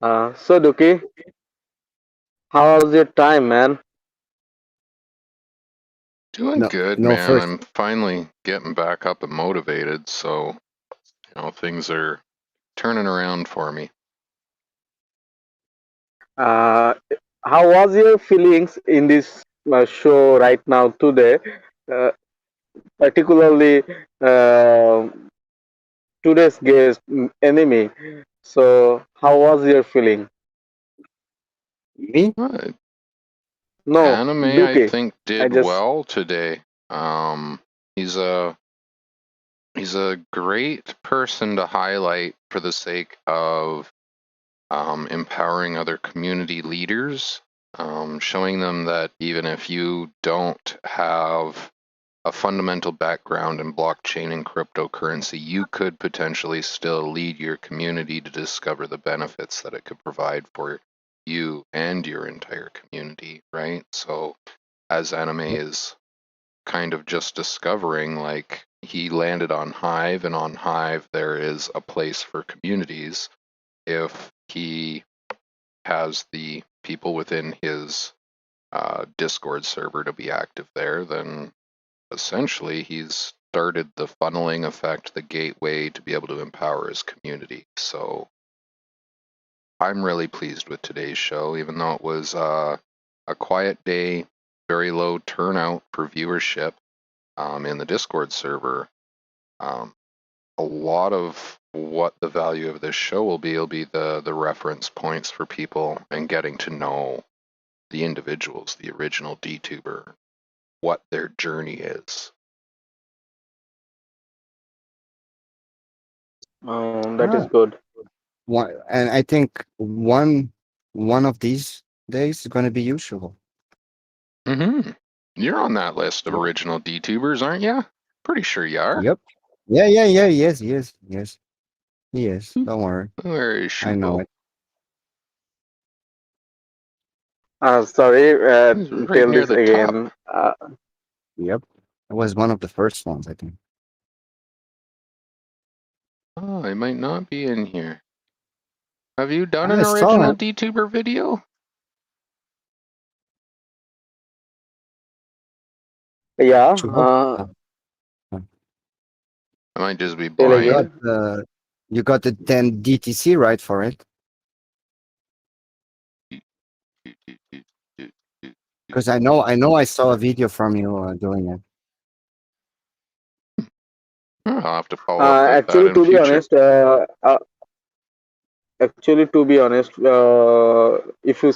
So, Duki, how was your time, man? Doing No, good, no, man. first. I'm finally getting back up and motivated, so things are turning around for me. Uh, how was your feelings in this show right now today? Uh, Particularly uh, today's guest, enemy. So, how was your feeling? Me? Uh, No, Anime, I Duque. think, I did just well today. He's a great person to highlight for the sake of empowering other community leaders, showing them that even if you don't have a fundamental background in blockchain and cryptocurrency, you could potentially still lead your community to discover the benefits that it could provide for you and your entire community, right? So, as Anime is kind of just discovering, like, he landed on Hive, and on Hive there is a place for communities. If he has the people within his Discord server to be active there, then essentially he's started the funneling effect, the gateway to be able to empower his community. So I'm really pleased with today's show, even though it was a quiet day, very low turnout for viewership in the Discord server. A lot of what the value of this show will be the reference points for people and getting to know the individuals, the original DTuber, what their journey is. That is Ah, good. and I think one of these days is going to be useful. Mm-hmm. You're on that list of Yeah. original DTubers, aren't you? Pretty sure you are. Yep. Yeah. Yes. He is. Don't worry. Where is I know Shubo? it. Sorry, He's right tell near this the top. again. Yep. It was one of the first ones, I think. Oh, I might not be in here. Have you done I an saw original it. DTuber video? Yeah, Chubo. Uh, I might just be tell You blind. got again. the you got the 10 DTC right for it. Because I saw a video from you doing it. I'll have to follow up with that Actually, in to be future. honest, if you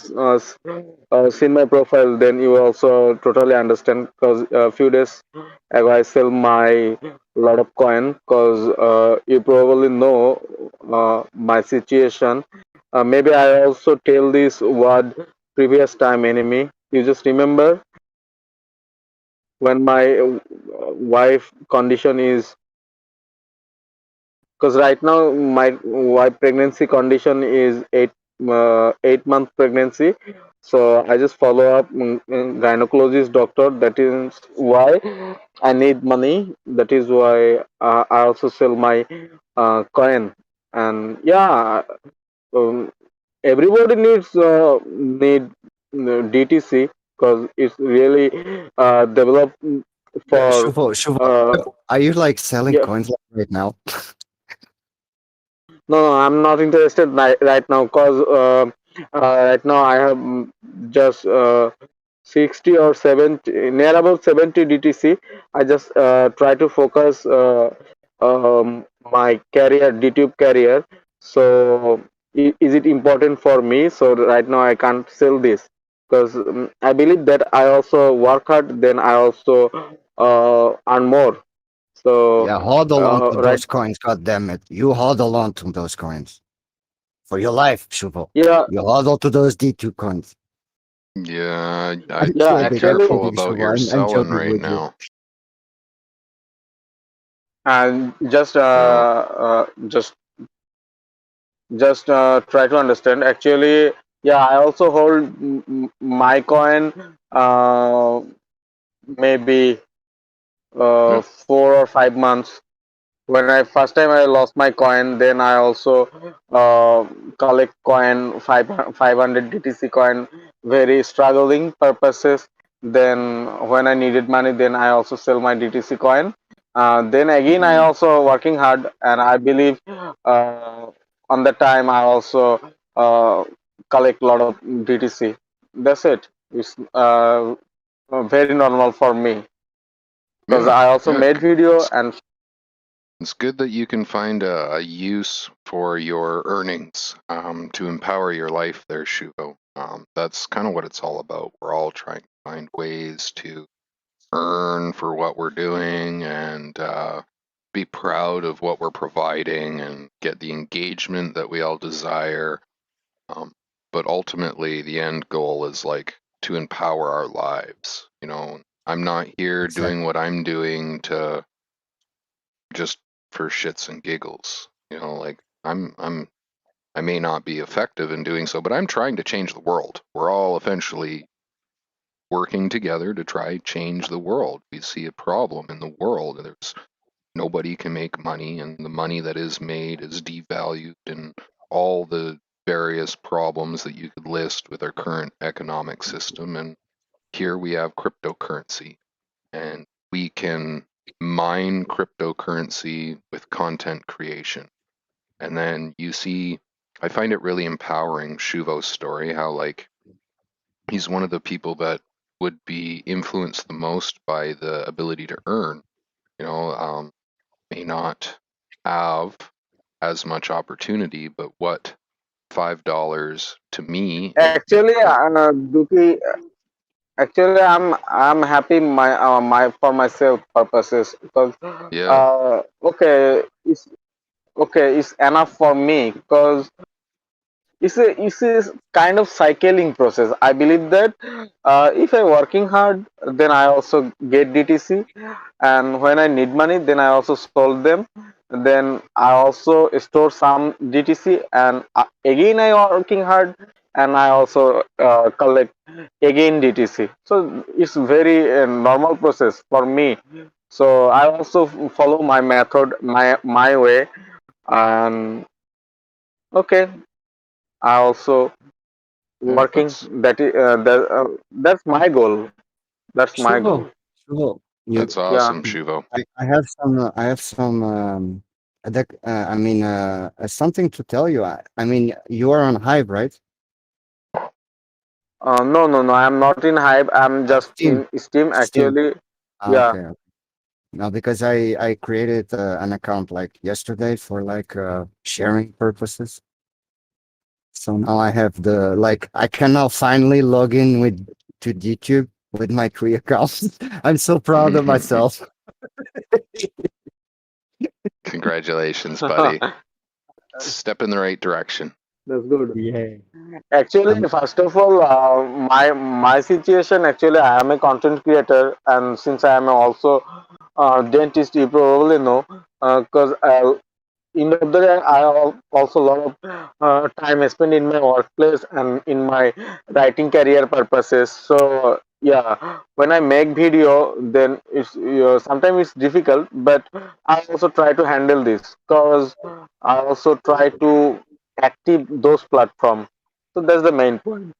seen my profile, then you also totally understand. Because a few days ago, I sell my lot of coin. Because you probably know my situation. Maybe I also tell this word previous time enemy. You just remember when my wife condition is, because right now my wife pregnancy condition is 8 month pregnancy, so I just follow up gynecologist doctor. That is why I need money. That is why I also sell my coin. And yeah, um, everybody need DTC, because it's really developed for Shuvo, uh, are you like selling yeah. coins like right now? No, I'm not interested right now, because right now I have just 60 or 70, near about 70 DTC. I just try to focus my career, DTube career. So, is it important for me? So, right now I can't sell this, because I believe that I also work hard, then I also earn more. So, Yeah, hodl on to right, those coins, god damn it. You hodl on to those coins. For your life, Shuvo. yeah, You hodl to those D2 coins. Yeah, I'm I'd yeah, be kidding, I'm actually. careful kidding, about Shuvo. your I'm selling joking right with you. now. And You know, just try to understand. Actually, yeah, I also hold my coin, uh, maybe yeah. 4 or 5 months. When I first time I lost my coin, then I also collect coin, 500 DTC coin, very struggling purposes. Then when I needed money, then I also sell my DTC coin. Then again I also working hard, and I believe on the time I also collect a lot of DTC. That's it. It's very normal for me, because Yeah, I also yeah. made video. It's, And it's good that you can find a use for your earnings to empower your life there, Shuvo. That's kind of what it's all about. We're all trying to find ways to earn for what we're doing and be proud of what we're providing and get the engagement that we all desire. Um, but ultimately, the end goal is like to empower our lives. You know, I'm not here doing Exactly. what I'm doing to just for shits and giggles. You know, like I may not be effective in doing so, but I'm trying to change the world. We're all eventually working together to try change the world. We see a problem in the world. There's nobody can make money, and the money that is made is devalued, and all the various problems that you could list with our current economic system. And here we have cryptocurrency, and we can mine cryptocurrency with content creation. And then you see I find it really empowering, Shuvo's story, how like he's one of the people that would be influenced the most by the ability to earn. You know, may not have as much opportunity, but what $5 to me is Actually, like, Duki, actually, I'm happy my for myself purposes because yeah, okay, it's enough for me because it's a kind of cycling process. I believe that if I working hard, then I also get DTC, and when I need money, then I also sold them. Then I also store some DTC, and again I working hard, and I also collect again DTC. So it's very normal process for me. So I also follow my method, my way, and okay, I also yeah, working. That's my goal. That's my goal. Shuvo, Shuvo, you, that's Yeah. awesome, Shuvo. I have some, I mean, something to tell you. I mean, you are on Hive, right? No. I'm not in Hype. I'm just Steam, in Steam. Steam. Actually, yeah. Okay. No, because I created an account like yesterday for like sharing purposes. So now I have the like I can now finally log in with to DTube with my three accounts. I'm so proud of myself. Congratulations, buddy. Step in the right direction. That's good. Yeah. Actually, Um, first of all, my situation. Actually, I am a content creator, and since I am also dentist, you probably know, because end of the day, I also a lot of time I spend in my workplace and in my writing career purposes. So yeah, when I make video, then it's sometimes it's difficult, but I also try to handle this because I also try to active those platforms. So that's the main point.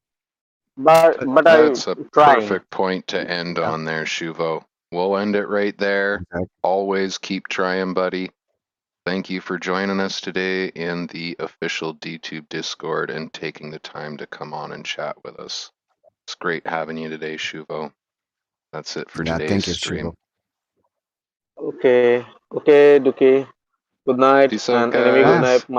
But I That's a trying. perfect point to end yeah, on there, Shuvo. We'll end it right there. exactly. Always keep trying, buddy. Thank you for joining us today in the official DTube Discord and taking the time to come on and chat with us. It's great having you today, Shuvo. That's it for Yeah, today's thank you, Shuvo. stream. Okay, okay, Duki. Good night, Peace out, and enemy good Bye. guys. night.